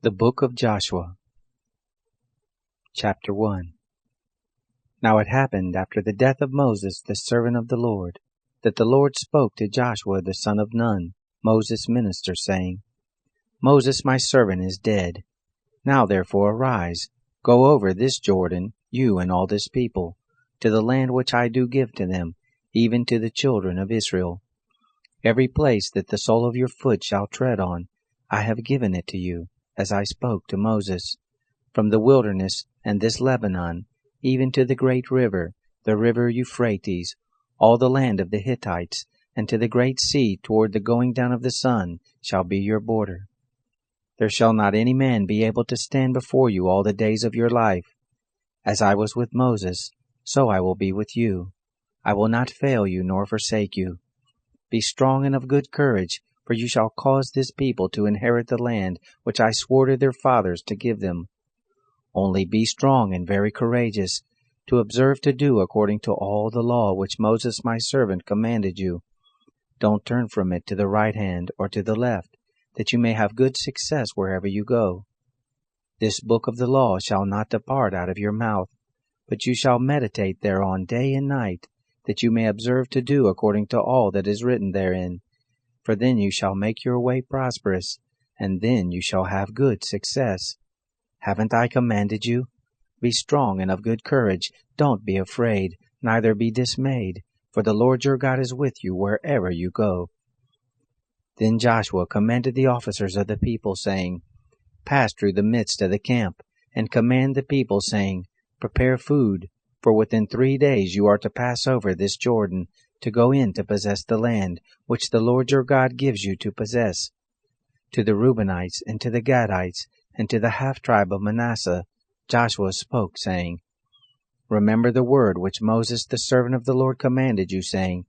The Book of Joshua, Chapter 1. Now it happened after the death of Moses the servant of the Lord, that the Lord spoke to Joshua the son of Nun, Moses' minister, saying, Moses my servant is dead. Now therefore arise, go over this Jordan, you and all this people, to the land which I do give to them, even to the children of Israel. Every place that the sole of your foot shall tread on, I have given it to you, as I spoke to Moses, from the wilderness and this Lebanon, even to the great river, the river Euphrates, all the land of the Hittites, and to the great sea toward the going down of the sun shall be your border. There shall not any man be able to stand before you all the days of your life. As I was with Moses, so I will be with you. I will not fail you nor forsake you. Be strong and of good courage, for you shall cause this people to inherit the land which I swore to their fathers to give them. Only be strong and very courageous, to observe to do according to all the law which Moses my servant commanded you. Don't turn from it to the right hand or to the left, that you may have good success wherever you go. This book of the law shall not depart out of your mouth, but you shall meditate thereon day and night, that you may observe to do according to all that is written therein. For then you shall make your way prosperous, and then you shall have good success. Haven't I commanded you? Be strong and of good courage. Don't be afraid, neither be dismayed, for the Lord your God is with you wherever you go. Then Joshua commanded the officers of the people, saying, Pass through the midst of the camp, and command the people, saying, Prepare food, for within 3 days you are to pass over this Jordan, to go in to possess the land which the Lord your God gives you to possess. To the Reubenites, and to the Gadites, and to the half-tribe of Manasseh, Joshua spoke, saying, Remember the word which Moses the servant of the Lord commanded you, saying,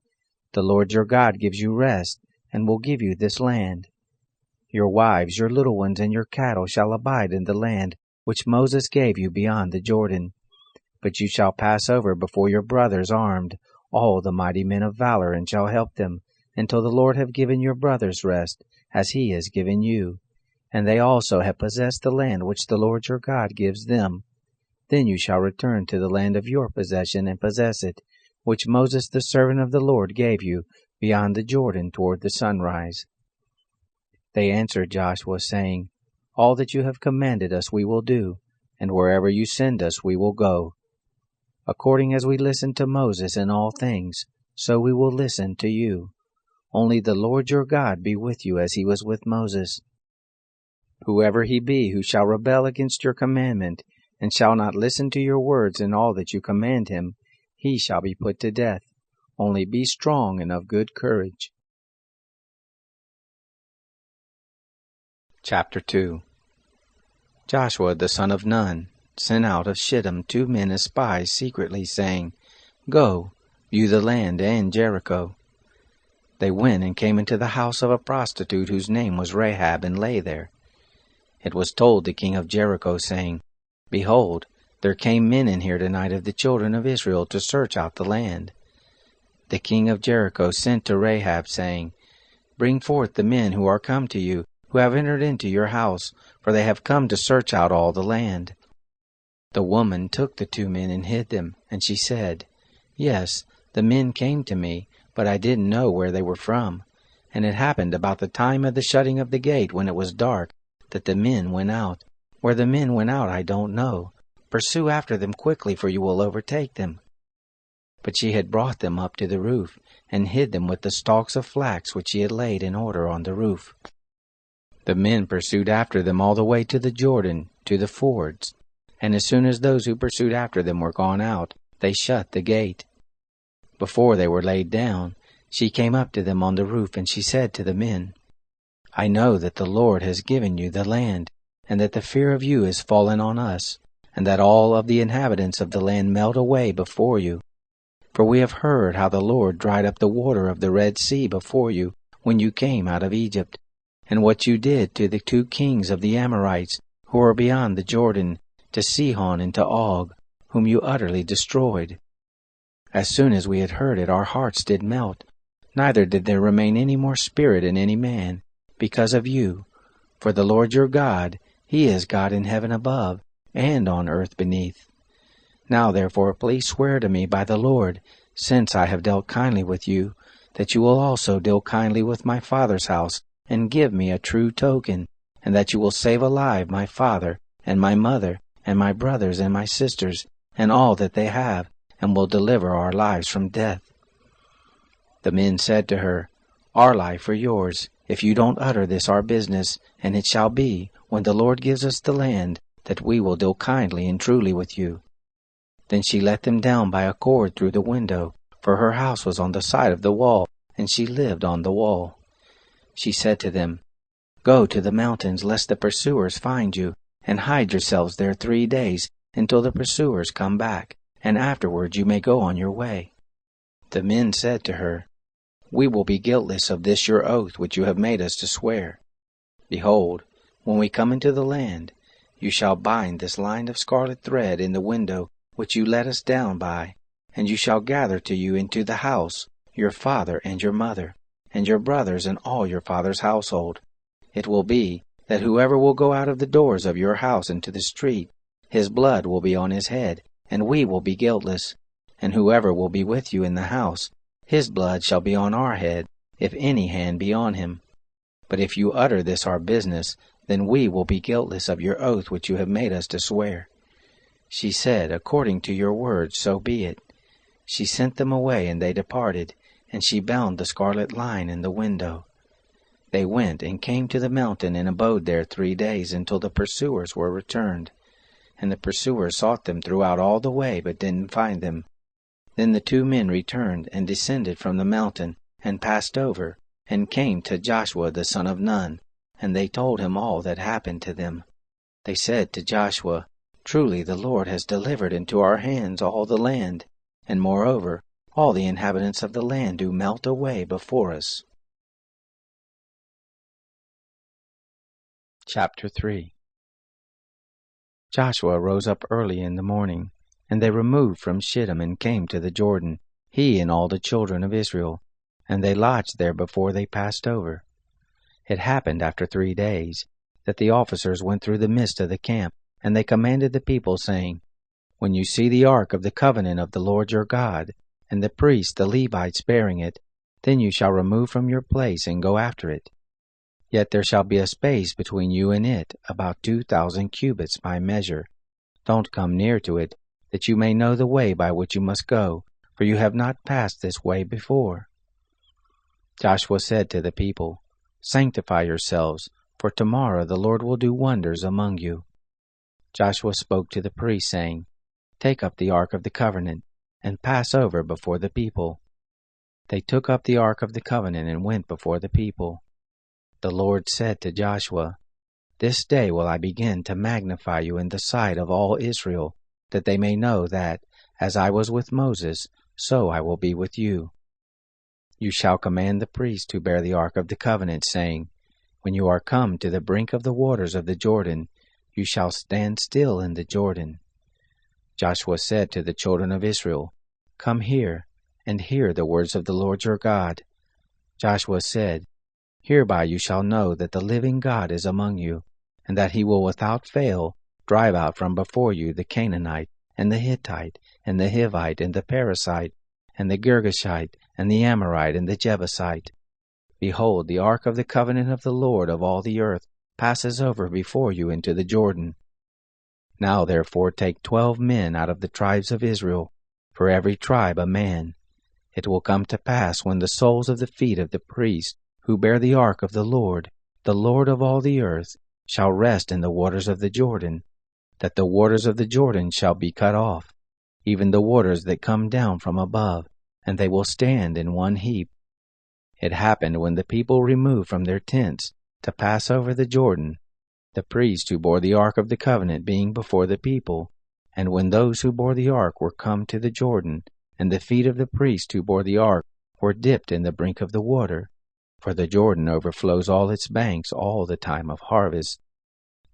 The Lord your God gives you rest, and will give you this land. Your wives, your little ones, and your cattle shall abide in the land which Moses gave you beyond the Jordan. But you shall pass over before your brothers armed, all the mighty men of valor, and shall help them, until the Lord have given your brothers rest, as he has given you. And they also have possessed the land which the Lord your God gives them. Then you shall return to the land of your possession and possess it, which Moses the servant of the Lord gave you, beyond the Jordan toward the sunrise. They answered Joshua, saying, All that you have commanded us we will do, and wherever you send us we will go. According as we listened to Moses in all things, so we will listen to you. Only the Lord your God be with you as he was with Moses. Whoever he be who shall rebel against your commandment, and shall not listen to your words in all that you command him, he shall be put to death. Only be strong and of good courage. Chapter 2. Joshua the son of Nun sent out of Shittim 2 men as spies secretly, saying, Go, view the land and Jericho. They went and came into the house of a prostitute whose name was Rahab, and lay there. It was told the king of Jericho, saying, Behold, there came men in here tonight of the children of Israel to search out the land. The king of Jericho sent to Rahab, saying, Bring forth the men who are come to you, who have entered into your house, for they have come to search out all the land. The woman took the 2 men and hid them, and she said, Yes, the men came to me, but I didn't know where they were from. And it happened about the time of the shutting of the gate, when it was dark, that the men went out. Where the men went out I don't know. Pursue after them quickly, for you will overtake them. But she had brought them up to the roof, and hid them with the stalks of flax which she had laid in order on the roof. The men pursued after them all the way to the Jordan, to the fords. And as soon as those who pursued after them were gone out, they shut the gate. Before they were laid down, she came up to them on the roof, and she said to the men, I know that the Lord has given you the land, and that the fear of you is fallen on us, and that all of the inhabitants of the land melt away before you. For we have heard how the Lord dried up the water of the Red Sea before you, when you came out of Egypt, and what you did to the 2 kings of the Amorites, who are beyond the Jordan, to Sihon and to Og, whom you utterly destroyed. As soon as we had heard it, our hearts did melt, neither did there remain any more spirit in any man, because of you. For the Lord your God, He is God in heaven above, and on earth beneath. Now therefore please swear to me by the Lord, since I have dealt kindly with you, that you will also deal kindly with my father's house, and give me a true token, and that you will save alive my father, and my mother, and my brothers, and my sisters, and all that they have, and will deliver our lives from death. The men said to her, Our life or yours, if you don't utter this our business, and it shall be, when the Lord gives us the land, that we will deal kindly and truly with you. Then she let them down by a cord through the window, for her house was on the side of the wall, and she lived on the wall. She said to them, Go to the mountains, lest the pursuers find you, and hide yourselves there 3 days, until the pursuers come back, and afterward you may go on your way. The men said to her, We will be guiltless of this your oath which you have made us to swear. Behold, when we come into the land, you shall bind this line of scarlet thread in the window which you let us down by, and you shall gather to you into the house your father and your mother, and your brothers and all your father's household. It will be that whoever will go out of the doors of your house into the street, his blood will be on his head, and we will be guiltless. And whoever will be with you in the house, his blood shall be on our head, if any hand be on him. But if you utter this our business, then we will be guiltless of your oath which you have made us to swear. She said, According to your word, so be it. She sent them away, and they departed, and she bound the scarlet line in the window. They went and came to the mountain, and abode there 3 days, until the pursuers were returned. And the pursuers sought them throughout all the way, but didn't find them. Then the 2 men returned, and descended from the mountain, and passed over, and came to Joshua the son of Nun, and they told him all that happened to them. They said to Joshua, Truly the Lord has delivered into our hands all the land, and moreover, all the inhabitants of the land do melt away before us. Chapter 3. Joshua rose up early in the morning, and they removed from Shittim and came to the Jordan, he and all the children of Israel, and they lodged there before they passed over. It happened after 3 days, that the officers went through the midst of the camp, and they commanded the people, saying, When you see the ark of the covenant of the Lord your God, and the priests the Levites bearing it, then you shall remove from your place and go after it. Yet there shall be a space between you and it, about 2,000 cubits by measure. Don't come near to it, that you may know the way by which you must go, for you have not passed this way before. Joshua said to the people, Sanctify yourselves, for tomorrow the Lord will do wonders among you. Joshua spoke to the priests, saying, Take up the ark of the covenant, and pass over before the people. They took up the ark of the covenant and went before the people. The Lord said to Joshua, This day will I begin to magnify you in the sight of all Israel, that they may know that, as I was with Moses, so I will be with you. You shall command the priests to bear the ark of the covenant, saying, When you are come to the brink of the waters of the Jordan, you shall stand still in the Jordan. Joshua said to the children of Israel, Come here, and hear the words of the Lord your God. Joshua said, Hereby you shall know that the living God is among you, and that he will without fail drive out from before you the Canaanite, and the Hittite, and the Hivite, and the Perizzite, and the Girgashite, and the Amorite, and the Jebusite. Behold, the ark of the covenant of the Lord of all the earth passes over before you into the Jordan. Now therefore take 12 men out of the tribes of Israel, for every tribe a man. It will come to pass when the soles of the feet of the priests who bear the ark of the Lord of all the earth, shall rest in the waters of the Jordan, that the waters of the Jordan shall be cut off, even the waters that come down from above, and they will stand in one heap. It happened when the people removed from their tents to pass over the Jordan, the priests who bore the ark of the covenant being before the people, and when those who bore the ark were come to the Jordan, and the feet of the priest who bore the ark were dipped in the brink of the water, for the Jordan overflows all its banks all the time of harvest,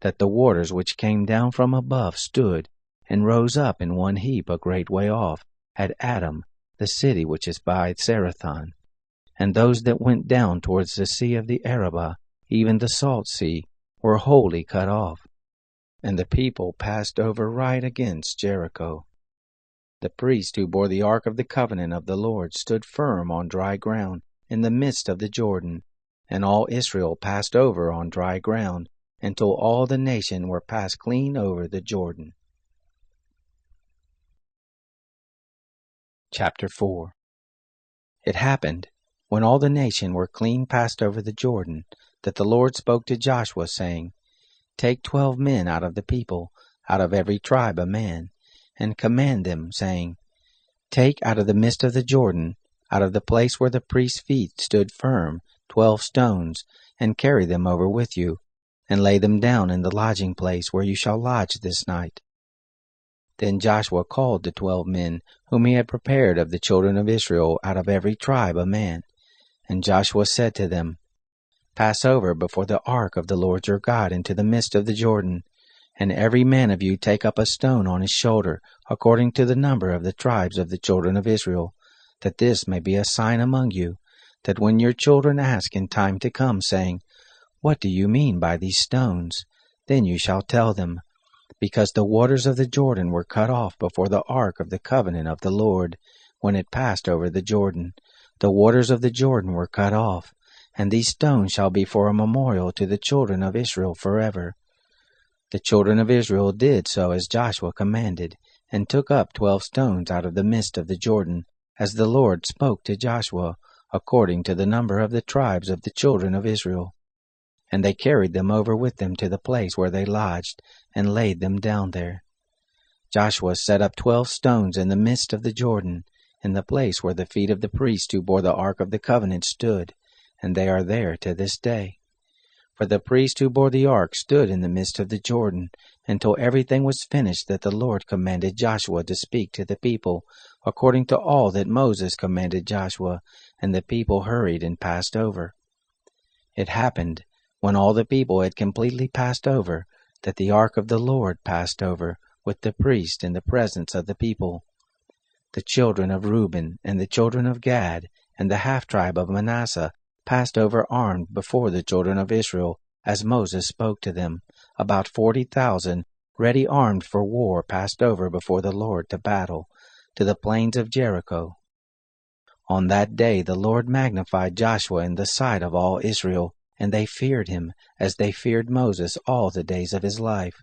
that the waters which came down from above stood, and rose up in one heap a great way off, at Adam, the city which is by Sarathon. And those that went down towards the sea of the Arabah, even the salt sea, were wholly cut off, And the people passed over right against Jericho. The priest who bore the ark of the covenant of the Lord stood firm on dry ground in the midst of the Jordan, and all Israel passed over on dry ground, until all the nation were passed clean over the Jordan. Chapter 4. It happened, when all the nation were clean passed over the Jordan, that the Lord spoke to Joshua, saying, Take 12 men out of the people, out of every tribe a man, and command them, saying, Take out of the midst of the Jordan, out of the place where the priest's feet stood firm, 12 stones, and carry them over with you, and lay them down in the lodging place where you shall lodge this night. Then Joshua called the 12 men, whom he had prepared of the children of Israel, out of every tribe a man. And Joshua said to them, Pass over before the ark of the Lord your God into the midst of the Jordan, and every man of you take up a stone on his shoulder, according to the number of the tribes of the children of Israel, that this may be a sign among you, that when your children ask in time to come, saying, What do you mean by these stones? Then you shall tell them, Because the waters of the Jordan were cut off before the ark of the covenant of the Lord, when it passed over the Jordan. The waters of the Jordan were cut off, and these stones shall be for a memorial to the children of Israel forever. The children of Israel did so as Joshua commanded, and took up 12 stones out of the midst of the Jordan, as the Lord spoke to Joshua, according to the number of the tribes of the children of Israel. And they carried them over with them to the place where they lodged, and laid them down there. Joshua set up 12 stones in the midst of the Jordan, in the place where the feet of the priest who bore the ark of the covenant stood, and they are there to this day. For the priest who bore the ark stood in the midst of the Jordan, until everything was finished that the Lord commanded Joshua to speak to the people, according to all that Moses commanded Joshua, and the people hurried and passed over. It happened, when all the people had completely passed over, that the ark of the Lord passed over, with the priest in the presence of the people. The children of Reuben, and the children of Gad, and the half-tribe of Manasseh passed over armed before the children of Israel, as Moses spoke to them. About 40,000, ready armed for war, passed over before the Lord to battle, to the plains of Jericho. On that day the Lord magnified Joshua in the sight of all Israel, and they feared him, as they feared Moses all the days of his life.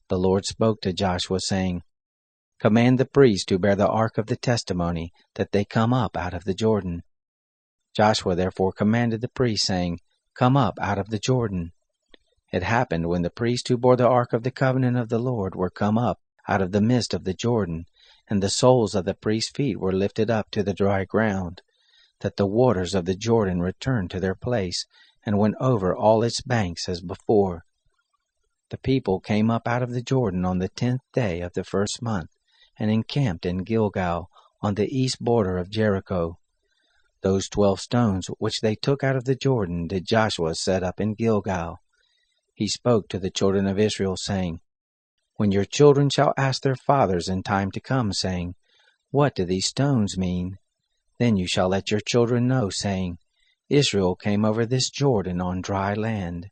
The Lord spoke to Joshua, saying, Command the priests who bear the ark of the testimony, that they come up out of the Jordan. Joshua therefore commanded the priests, saying, Come up out of the Jordan. It happened, when the priests who bore the ark of the covenant of the Lord were come up out of the midst of the Jordan, and the soles of the priests' feet were lifted up to the dry ground, that the waters of the Jordan returned to their place, and went over all its banks as before. The people came up out of the Jordan on the 10th day of the first month, and encamped in Gilgal, on the east border of Jericho. Those 12 stones which they took out of the Jordan did Joshua set up in Gilgal. He spoke to the children of Israel, saying, When your children shall ask their fathers in time to come, saying, What do these stones mean? Then you shall let your children know, saying, Israel came over this Jordan on dry land.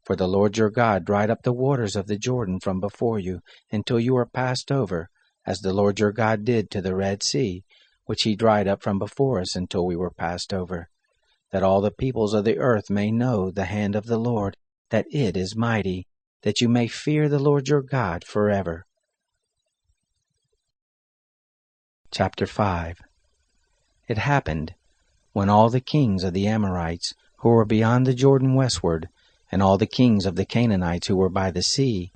For the Lord your God dried up the waters of the Jordan from before you, until you were passed over, as the Lord your God did to the Red Sea, which he dried up from before us until we were passed over, that all the peoples of the earth may know the hand of the Lord, that it is mighty, that you may fear the Lord your God forever. Chapter 5. It happened, when all the kings of the Amorites, who were beyond the Jordan westward, and all the kings of the Canaanites who were by the sea,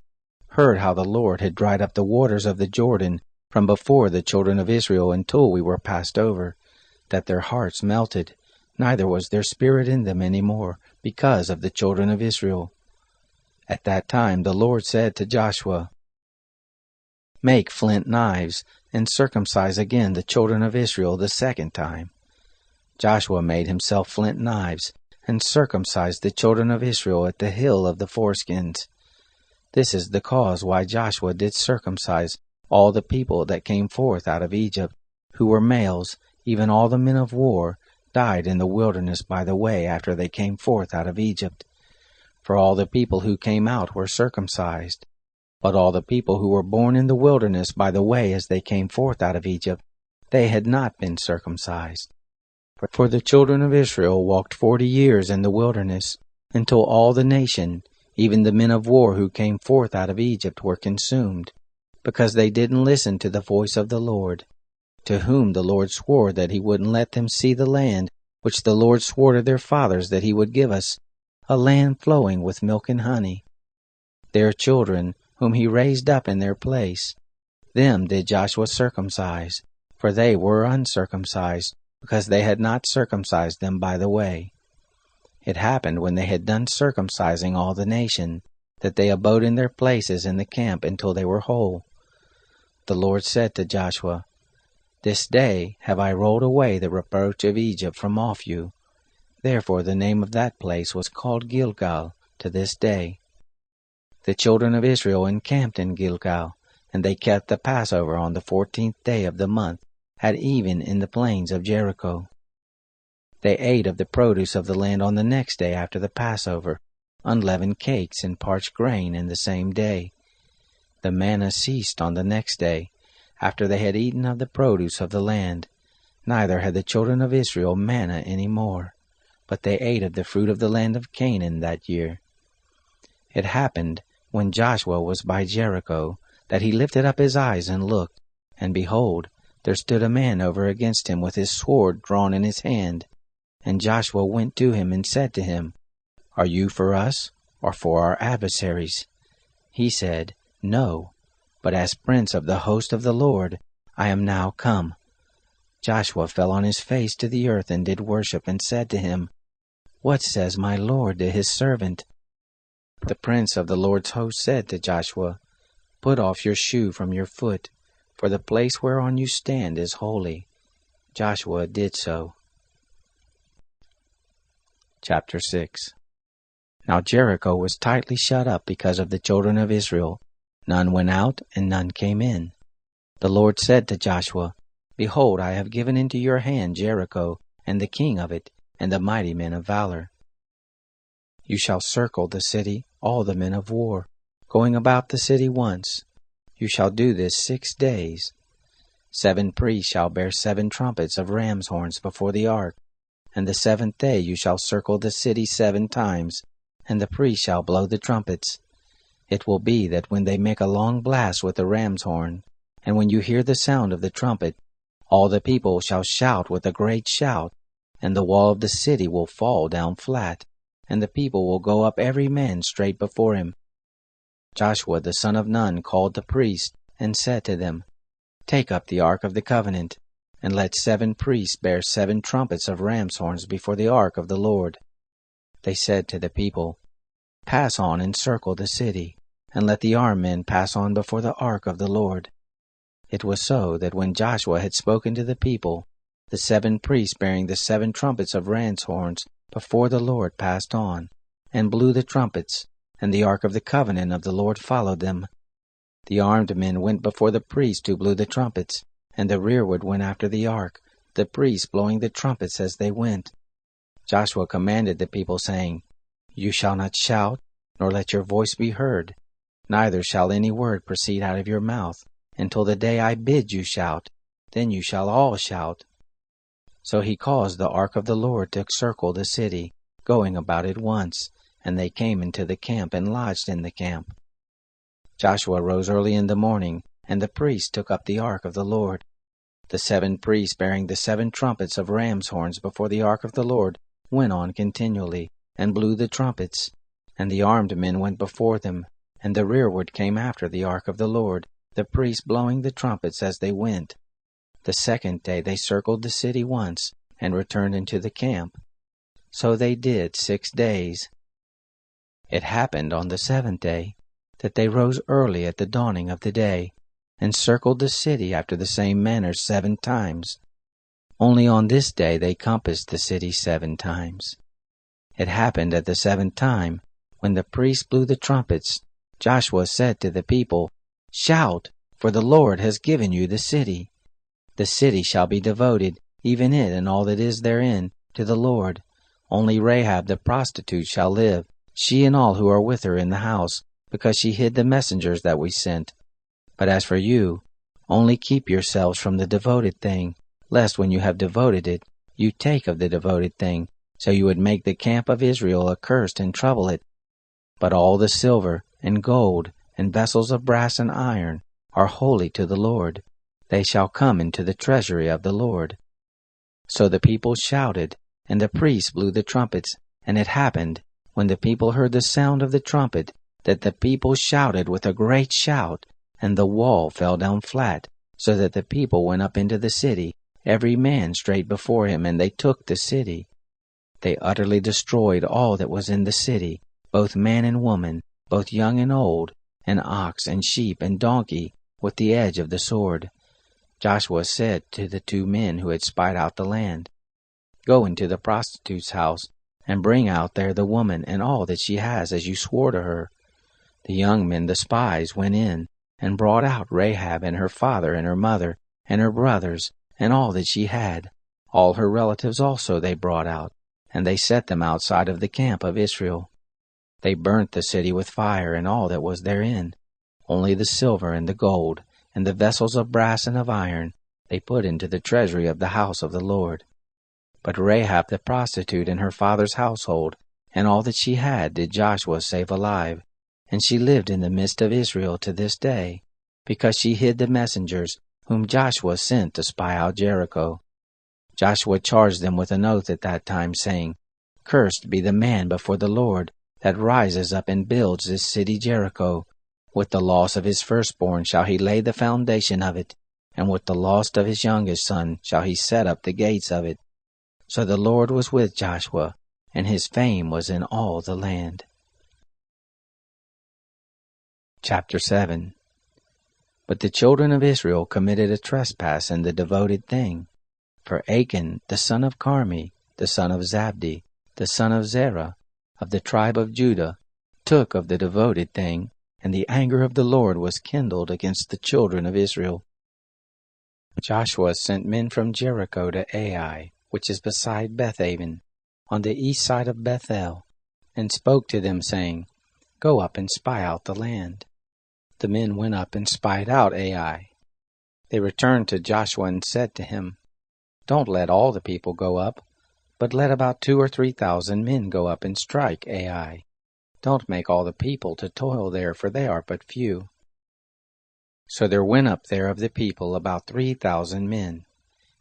heard how the Lord had dried up the waters of the Jordan from before the children of Israel until we were passed over, that their hearts melted, neither was there spirit in them any more, because of the children of Israel. At that time the Lord said to Joshua, Make flint knives, and circumcise again the children of Israel the second time. Joshua made himself flint knives, and circumcised the children of Israel at the hill of the foreskins. This is the cause why Joshua did circumcise all the people that came forth out of Egypt, who were males, even all the men of war, died in the wilderness by the way after they came forth out of Egypt. For all the people who came out were circumcised, But all the people who were born in the wilderness by the way as they came forth out of Egypt, they had not been circumcised. For the children of Israel walked 40 years in the wilderness, until all the nation, even the men of war who came forth out of Egypt, were consumed, because they didn't listen to the voice of the Lord, to whom the Lord swore that he wouldn't let them see the land which the Lord swore to their fathers that he would give us, a land flowing with milk and honey. Their children, whom he raised up in their place, them did Joshua circumcise, for they were uncircumcised, because they had not circumcised them by the way. It happened when they had done circumcising all the nation, that they abode in their places in the camp until they were whole. The Lord said to Joshua, This day have I rolled away the reproach of Egypt from off you. Therefore the name of that place was called Gilgal to this day. The children of Israel encamped in Gilgal, and they kept the Passover on the 14th day of the month, at even in the plains of Jericho. They ate of the produce of the land on the next day after the Passover, unleavened cakes and parched grain in the same day. The manna ceased on the next day, after they had eaten of the produce of the land. Neither had the children of Israel manna any more, but they ate of the fruit of the land of Canaan that year. It happened, when Joshua was by Jericho, that he lifted up his eyes and looked, and behold, there stood a man over against him with his sword drawn in his hand. And Joshua went to him and said to him, Are you for us, or for our adversaries? He said, No, but as prince of the host of the Lord, I am now come. Joshua fell on his face to the earth and did worship, and said to him, What says my Lord to his servant? The prince of the Lord's host said to Joshua, Put off your shoe from your foot, for the place whereon you stand is holy. Joshua did so. Chapter 6. Now Jericho was tightly shut up because of the children of Israel. None went out, and none came in. The Lord said to Joshua, Behold, I have given into your hand Jericho, and the king of it, and the mighty men of valor. You shall circle the city, all the men of war, going about the city once. You shall do this 6 days. 7 priests shall bear 7 trumpets of ram's horns before the ark. And the 7th day you shall circle the city 7 times, and the priests shall blow the trumpets. It will be that when they make a long blast with the ram's horn, and when you hear the sound of the trumpet, all the people shall shout with a great shout, and the wall of the city will fall down flat, and the people will go up every man straight before him. Joshua the son of Nun called the priests, and said to them, Take up the ark of the covenant, and let 7 priests bear 7 trumpets of ram's horns before the ark of the Lord. They said to the people, Pass on and circle the city, and let the armed men pass on before the ark of the Lord. It was so that when Joshua had spoken to the people, the 7 priests bearing the 7 trumpets of ram's horns before the Lord passed on, and blew the trumpets, and the ark of the covenant of the Lord followed them. The armed men went before the priests who blew the trumpets, and the rearward went after the ark, the priests blowing the trumpets as they went. Joshua commanded the people, saying, You shall not shout, nor let your voice be heard, neither shall any word proceed out of your mouth, until the day I bid you shout, then you shall all shout. So he caused the ark of the Lord to circle the city, going about it once, and they came into the camp and lodged in the camp. Joshua rose early in the morning, and the priests took up the ark of the Lord. The 7 priests bearing the 7 trumpets of ram's horns before the ark of the Lord went on continually, and blew the trumpets, and the armed men went before them, and the rearward came after the ark of the Lord, the priests blowing the trumpets as they went. The 2nd day they circled the city once, and returned into the camp. So they did 6 days. It happened on the 7th day, that they rose early at the dawning of the day, and circled the city after the same manner 7 times. Only on this day they compassed the city 7 times. It happened at the 7th time, when the priests blew the trumpets, Joshua said to the people, Shout, for the Lord has given you the city. The city shall be devoted, even it and all that is therein, to the Lord. Only Rahab the prostitute shall live, she and all who are with her in the house, because she hid the messengers that we sent. But as for you, only keep yourselves from the devoted thing, lest when you have devoted it, you take of the devoted thing, so you would make the camp of Israel accursed and trouble it. But all the silver and gold and vessels of brass and iron are holy to the Lord. They shall come into the treasury of the Lord. So the people shouted, and the priests blew the trumpets, and it happened, when the people heard the sound of the trumpet, that the people shouted with a great shout, and the wall fell down flat, so that the people went up into the city, every man straight before him, and they took the city. They utterly destroyed all that was in the city, both man and woman, both young and old, and ox and sheep and donkey, with the edge of the sword. Joshua said to the 2 men who had spied out the land, Go into the prostitute's house, and bring out there the woman and all that she has, as you swore to her. The young men, the spies, went in, and brought out Rahab and her father and her mother and her brothers, and all that she had. All her relatives also they brought out, and they set them outside of the camp of Israel. They burnt the city with fire and all that was therein. Only the silver and the gold, and the vessels of brass and of iron, they put into the treasury of the house of the Lord. But Rahab the prostitute and her father's household, and all that she had, did Joshua save alive, and she lived in the midst of Israel to this day, because she hid the messengers whom Joshua sent to spy out Jericho. Joshua charged them with an oath at that time, saying, Cursed be the man before the Lord that rises up and builds this city Jericho. With the loss of his firstborn shall he lay the foundation of it, and with the loss of his youngest son shall he set up the gates of it. So the Lord was with Joshua, and his fame was in all the land. Chapter 7. But the children of Israel committed a trespass in the devoted thing. For Achan, the son of Carmi, the son of Zabdi, the son of Zerah, of the tribe of Judah, took of the devoted thing, and the anger of the Lord was kindled against the children of Israel. Joshua sent men from Jericho to Ai, which is beside Bethaven, on the east side of Bethel, and spoke to them, saying, Go up and spy out the land. The men went up and spied out Ai. They returned to Joshua and said to him, Don't let all the people go up, but let about 2,000 or 3,000 men go up and strike Ai. Don't make all the people to toil there, for they are but few. So there went up there of the people about 3,000 men,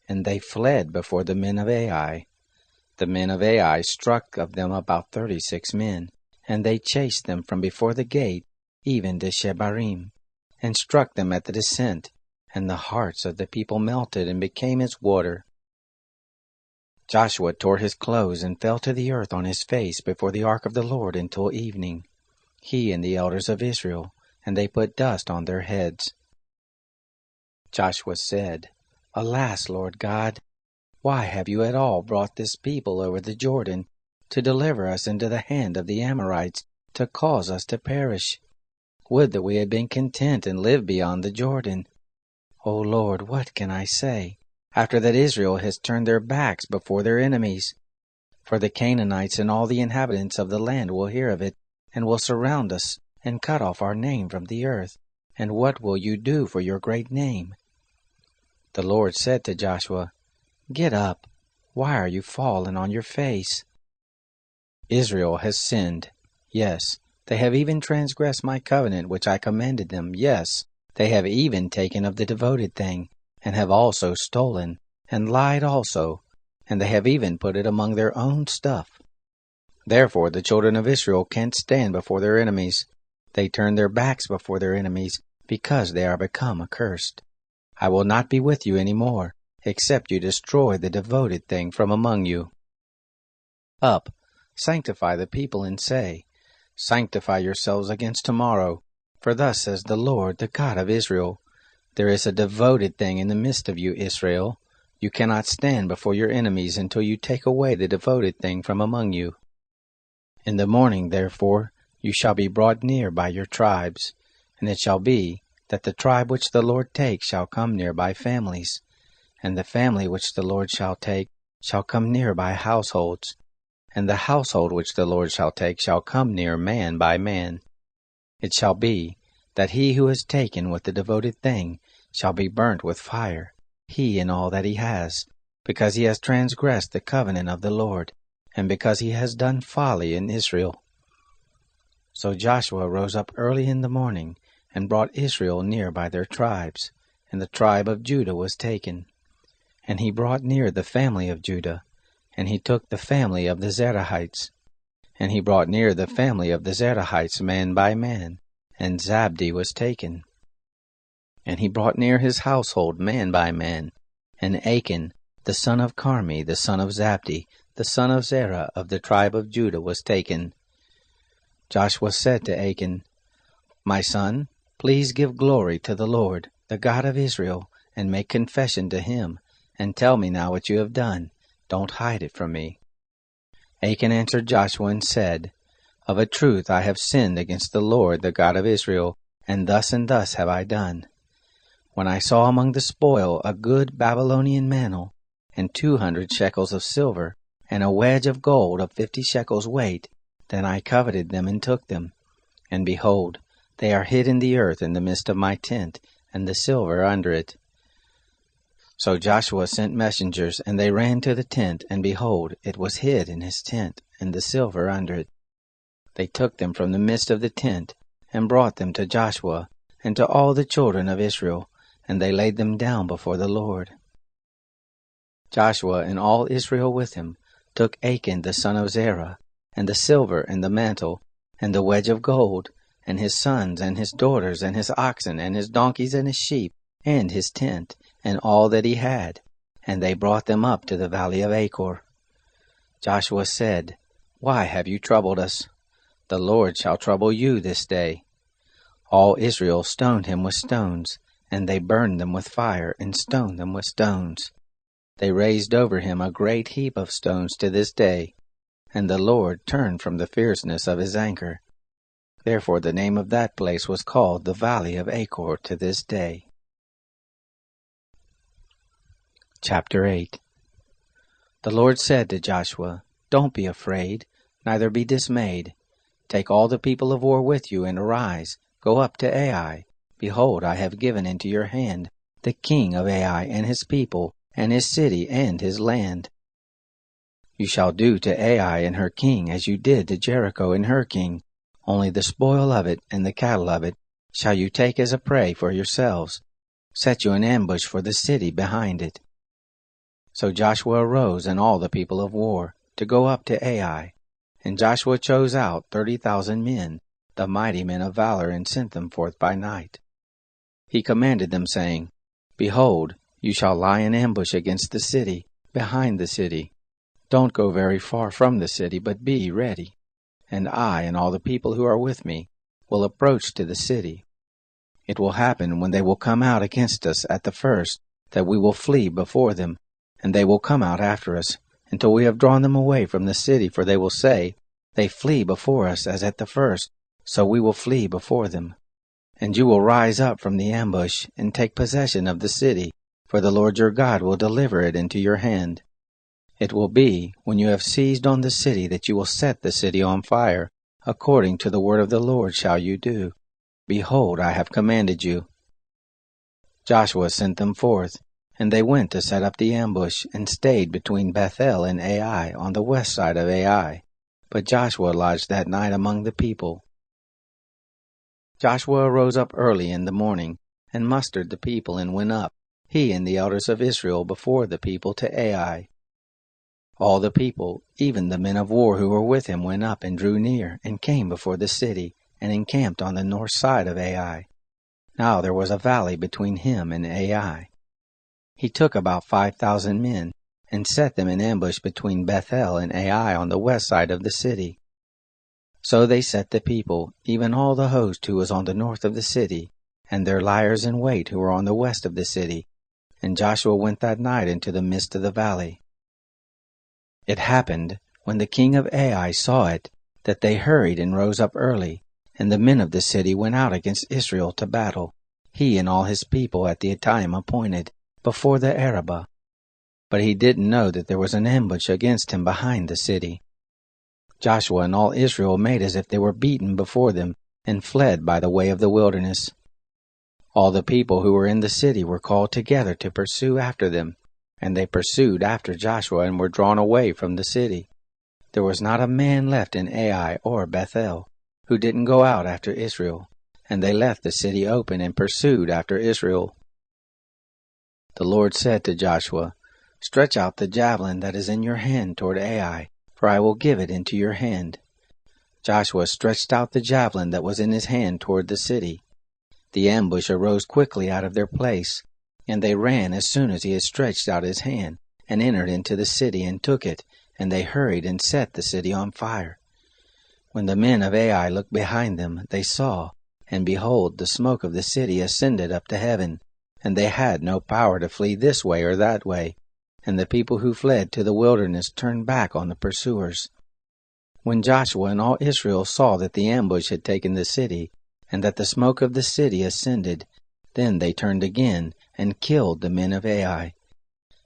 and they fled before the men of Ai. The men of Ai struck of them about 36 men, and they chased them from before the gate, even to Shebarim, and struck them at the descent, and the hearts of the people melted and became as water. Joshua tore his clothes and fell to the earth on his face before the ark of the Lord until evening, he and the elders of Israel, and they put dust on their heads. Joshua said, Alas, Lord God, why have you at all brought this people over the Jordan, to deliver us into the hand of the Amorites, to cause us to perish? Would that we had been content and lived beyond the Jordan. O Lord, what can I say, after that Israel has turned their backs before their enemies? For the Canaanites and all the inhabitants of the land will hear of it, and will surround us, and cut off our name from the earth. And what will you do for your great name? The Lord said to Joshua, Get up, why are you fallen on your face? Israel has sinned, yes, they have even transgressed my covenant which I commanded them, yes, they have even taken of the devoted thing, and have also stolen, and lied also, and they have even put it among their own stuff. Therefore the children of Israel can't stand before their enemies. They turn their backs before their enemies, because they are become accursed. I will not be with you any more, except you destroy the devoted thing from among you. Up, sanctify the people, and say, Sanctify yourselves against tomorrow, for thus says the Lord, the God of Israel, There is a devoted thing in the midst of you, Israel. You cannot stand before your enemies until you take away the devoted thing from among you. In the morning, therefore, you shall be brought near by your tribes, and it shall be that the tribe which the Lord takes shall come near by families, and the family which the Lord shall take shall come near by households, and the household which the Lord shall take shall come near man by man. It shall be, that he who is taken with the devoted thing shall be burnt with fire, he and all that he has, because he has transgressed the covenant of the Lord, and because he has done folly in Israel. So Joshua rose up early in the morning, and brought Israel near by their tribes, and the tribe of Judah was taken. And he brought near the family of Judah, and he took the family of the Zerahites. And he brought near the family of the Zerahites man by man, and Zabdi was taken. And he brought near his household man by man, and Achan, the son of Carmi, the son of Zabdi, the son of Zerah of the tribe of Judah was taken. Joshua said to Achan, My son, please give glory to the Lord, the God of Israel, and make confession to him, and tell me now what you have done. Don't hide it from me. Achan answered Joshua and said, Of a truth I have sinned against the Lord, the God of Israel, and thus have I done. When I saw among the spoil a good Babylonian mantle, and 200 shekels of silver, and a wedge of gold of 50 shekels weight, then I coveted them and took them. And behold, they are hid in the earth in the midst of my tent, and the silver under it. So Joshua sent messengers, and they ran to the tent, and behold, it was hid in his tent, and the silver under it. They took them from the midst of the tent, and brought them to Joshua, and to all the children of Israel, and they laid them down before the Lord. Joshua and all Israel with him took Achan the son of Zerah, and the silver and the mantle, and the wedge of gold, and his sons and his daughters, and his oxen, and his donkeys, and his sheep, and his tent, and all that he had, and they brought them up to the valley of Achor. Joshua said, Why have you troubled us? The Lord shall trouble you this day. All Israel stoned him with stones, and they burned them with fire, and stoned them with stones. They raised over him a great heap of stones to this day, and the Lord turned from the fierceness of his anger. Therefore the name of that place was called the Valley of Achor to this day. Chapter 8. The Lord said to Joshua, Don't be afraid, neither be dismayed. Take all the people of war with you, and arise, go up to Ai. Behold, I have given into your hand the king of Ai, and his people, and his city, and his land. You shall do to Ai and her king as you did to Jericho and her king. Only the spoil of it and the cattle of it shall you take as a prey for yourselves. Set you an ambush for the city behind it. So Joshua arose and all the people of war to go up to Ai. And Joshua chose out 30,000 men, the mighty men of valor, and sent them forth by night. He commanded them, saying, Behold, you shall lie in ambush against the city, behind the city. Don't go very far from the city, but be ready. And I and all the people who are with me will approach to the city. It will happen when they will come out against us at the first, that we will flee before them, and they will come out after us, until we have drawn them away from the city, for they will say, They flee before us as at the first, so we will flee before them. And you will rise up from the ambush, and take possession of the city, for the Lord your God will deliver it into your hand. It will be, when you have seized on the city, that you will set the city on fire. According to the word of the Lord shall you do. Behold, I have commanded you. Joshua sent them forth, and they went to set up the ambush, and stayed between Bethel and Ai, on the west side of Ai. But Joshua lodged that night among the people. Joshua arose up early in the morning, and mustered the people, and went up, he and the elders of Israel, before the people to Ai. All the people, even the men of war who were with him, went up and drew near, and came before the city, and encamped on the north side of Ai. Now there was a valley between him and Ai. He took about 5,000 men, and set them in ambush between Bethel and Ai on the west side of the city. So they set the people, even all the host who was on the north of the city, and their liers in wait who were on the west of the city. And Joshua went that night into the midst of the valley. It happened, when the king of Ai saw it, that they hurried and rose up early, and the men of the city went out against Israel to battle, he and all his people at the time appointed, before the Arabah. But he didn't know that there was an ambush against him behind the city. Joshua and all Israel made as if they were beaten before them, and fled by the way of the wilderness. All the people who were in the city were called together to pursue after them, and they pursued after Joshua and were drawn away from the city. There was not a man left in Ai or Bethel who didn't go out after Israel, and they left the city open and pursued after Israel. The Lord said to Joshua, "Stretch out the javelin that is in your hand toward Ai, for I will give it into your hand." Joshua stretched out the javelin that was in his hand toward the city. The ambush arose quickly out of their place, and they ran as soon as he had stretched out his hand, and entered into the city and took it, and they hurried and set the city on fire. When the men of Ai looked behind them, they saw, and behold, the smoke of the city ascended up to heaven, and they had no power to flee this way or that way, and the people who fled to the wilderness turned back on the pursuers. When Joshua and all Israel saw that the ambush had taken the city, and that the smoke of the city ascended, then they turned again, and killed the men of Ai.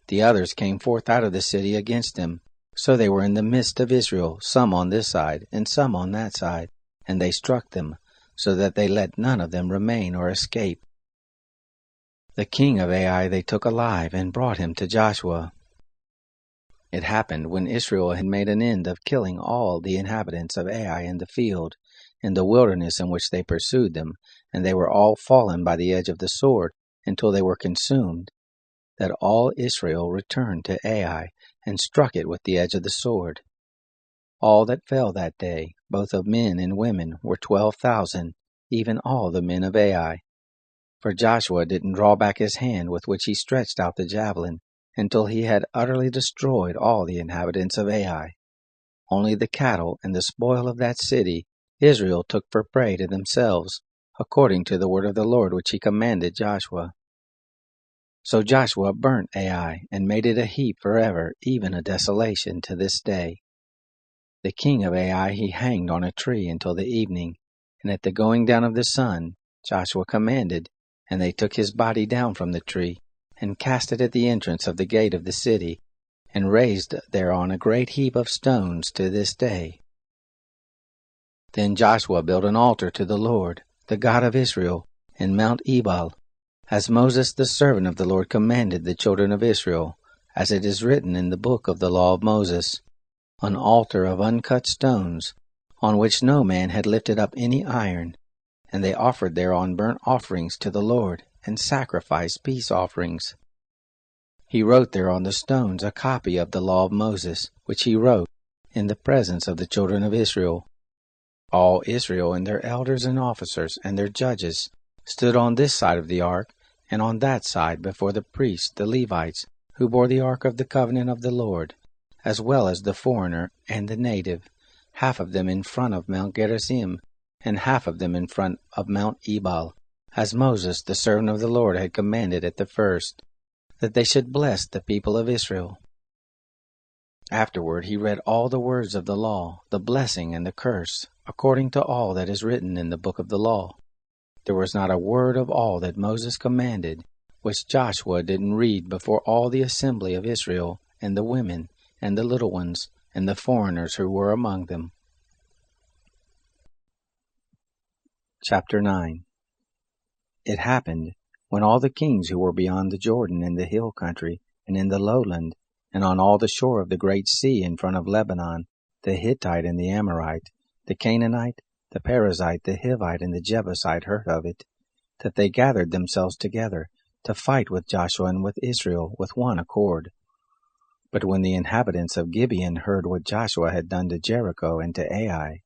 The others came forth out of the city against them. So they were in the midst of Israel, some on this side, and some on that side, and they struck them, so that they let none of them remain or escape. The king of Ai they took alive, and brought him to Joshua. It happened, when Israel had made an end of killing all the inhabitants of Ai in the field, in the wilderness in which they pursued them, and they were all fallen by the edge of the sword, until they were consumed, that all Israel returned to Ai, and struck it with the edge of the sword. All that fell that day, both of men and women, were 12,000, even all the men of Ai. For Joshua didn't draw back his hand with which he stretched out the javelin, until he had utterly destroyed all the inhabitants of Ai. Only the cattle and the spoil of that city Israel took for prey to themselves, according to the word of the Lord which he commanded Joshua. So Joshua burnt Ai, and made it a heap forever, even a desolation to this day. The king of Ai he hanged on a tree until the evening, and at the going down of the sun Joshua commanded, and they took his body down from the tree, and cast it at the entrance of the gate of the city, and raised thereon a great heap of stones to this day. Then Joshua built an altar to the Lord, the God of Israel, in Mount Ebal, as Moses the servant of the Lord commanded the children of Israel, as it is written in the book of the law of Moses, an altar of uncut stones, on which no man had lifted up any iron, and they offered thereon burnt offerings to the Lord, and sacrificed peace offerings. He wrote there on the stones a copy of the law of Moses, which he wrote in the presence of the children of Israel. All Israel and their elders and officers and their judges stood on this side of the ark, and on that side before the priests, the Levites, who bore the ark of the covenant of the Lord, as well as the foreigner and the native, half of them in front of Mount Gerizim, and half of them in front of Mount Ebal, as Moses the servant of the Lord had commanded at the first, that they should bless the people of Israel. Afterward he read all the words of the law, the blessing and the curse, according to all that is written in the book of the law. There was not a word of all that Moses commanded, which Joshua didn't read before all the assembly of Israel, and the women, and the little ones, and the foreigners who were among them. Chapter 9. It happened, when all the kings who were beyond the Jordan in the hill country, and in the lowland, and on all the shore of the great sea in front of Lebanon, the Hittite and the Amorite, the Canaanite, the Perizzite, the Hivite, and the Jebusite heard of it, that they gathered themselves together to fight with Joshua and with Israel with one accord. But when the inhabitants of Gibeon heard what Joshua had done to Jericho and to Ai,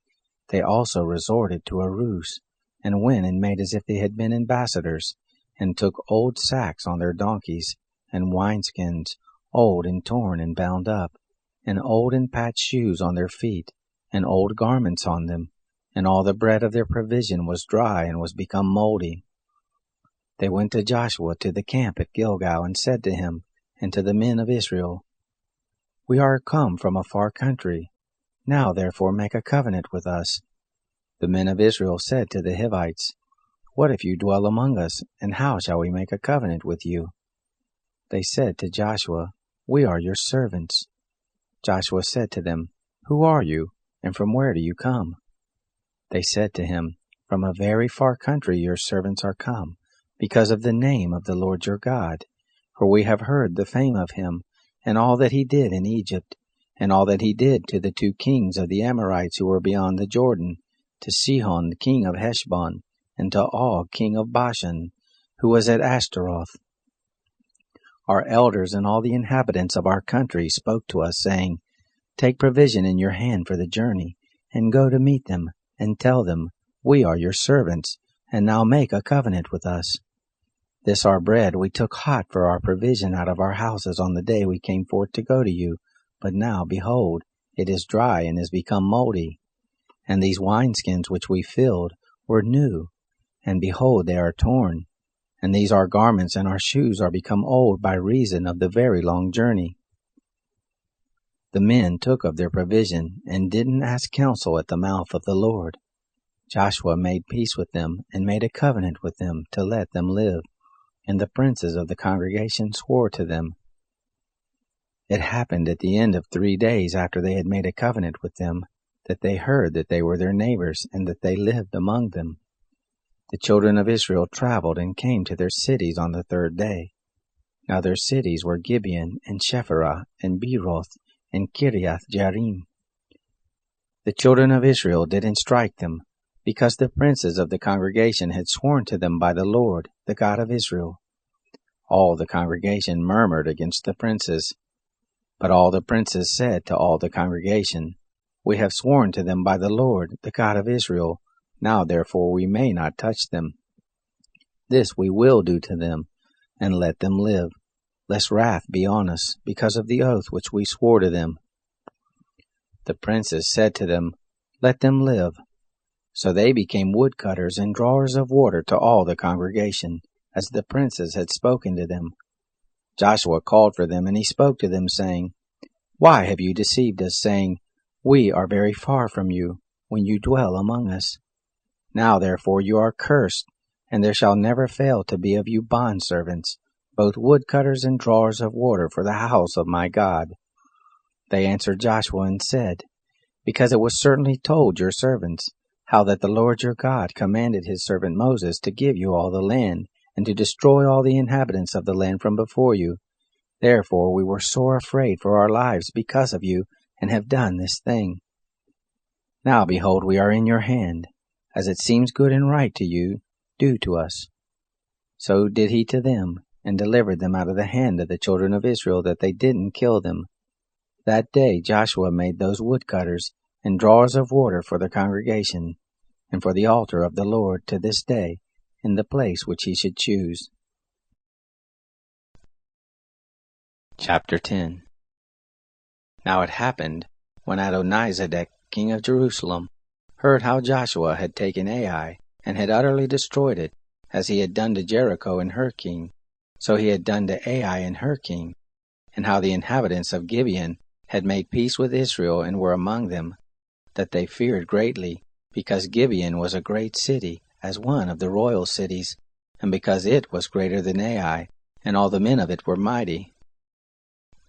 they also resorted to a ruse, and went and made as if they had been ambassadors, and took old sacks on their donkeys, and wineskins, old and torn and bound up, and old and patched shoes on their feet, and old garments on them, and all the bread of their provision was dry and was become moldy. They went to Joshua to the camp at Gilgal, and said to him, and to the men of Israel, We are come from a far country. Now therefore make a covenant with us. The men of Israel said to the Hivites, What if you dwell among us, and how shall we make a covenant with you? They said to Joshua, We are your servants. Joshua said to them, Who are you, and from where do you come? They said to him, From a very far country your servants are come, because of the name of the Lord your God. For we have heard the fame of him, and all that he did in Egypt, and all that he did to the 2 kings of the Amorites who were beyond the Jordan, to Sihon king of Heshbon, and to Og king of Bashan, who was at Ashtaroth. Our elders and all the inhabitants of our country spoke to us, saying, Take provision in your hand for the journey, and go to meet them, and tell them, We are your servants, and now make a covenant with us. This our bread we took hot for our provision out of our houses on the day we came forth to go to you, but now, behold, it is dry and is become moldy. And these wineskins which we filled were new, and behold, they are torn. And these our garments and our shoes are become old by reason of the very long journey. The men took of their provision, and didn't ask counsel at the mouth of the Lord. Joshua made peace with them, and made a covenant with them to let them live. And the princes of the congregation swore to them. It happened at the end of 3 days after they had made a covenant with them, that they heard that they were their neighbors, and that they lived among them. The children of Israel traveled and came to their cities on the 3rd day. Now their cities were Gibeon, and Shephirah, and Beeroth, and Kiriath-Jearim. The children of Israel didn't strike them, because the princes of the congregation had sworn to them by the Lord, the God of Israel. All the congregation murmured against the princes. But all the princes said to all the congregation, We have sworn to them by the Lord, the God of Israel. Now therefore we may not touch them. This we will do to them, and let them live, lest wrath be on us, because of the oath which we swore to them. The princes said to them, Let them live. So they became woodcutters and drawers of water to all the congregation, as the princes had spoken to them. Joshua called for them, and he spoke to them, saying, Why have you deceived us, saying, We are very far from you, when you dwell among us? Now therefore you are cursed, and there shall never fail to be of you bondservants, both woodcutters and drawers of water for the house of my God. They answered Joshua and said, Because it was certainly told your servants, how that the Lord your God commanded his servant Moses to give you all the land, and to destroy all the inhabitants of the land from before you. Therefore we were sore afraid for our lives because of you, and have done this thing. Now behold, we are in your hand. As it seems good and right to you, do to us. So did he to them, and delivered them out of the hand of the children of Israel, that they didn't kill them. That day Joshua made those woodcutters and drawers of water for the congregation, and for the altar of the Lord to this day, in the place which he should choose. Chapter 10. Now it happened, when Adonizedek, king of Jerusalem, heard how Joshua had taken Ai, and had utterly destroyed it, as he had done to Jericho and her king, so he had done to Ai and her king, and how the inhabitants of Gibeon had made peace with Israel and were among them, that they feared greatly, because Gibeon was a great city, as one of the royal cities, and because it was greater than Ai, and all the men of it were mighty.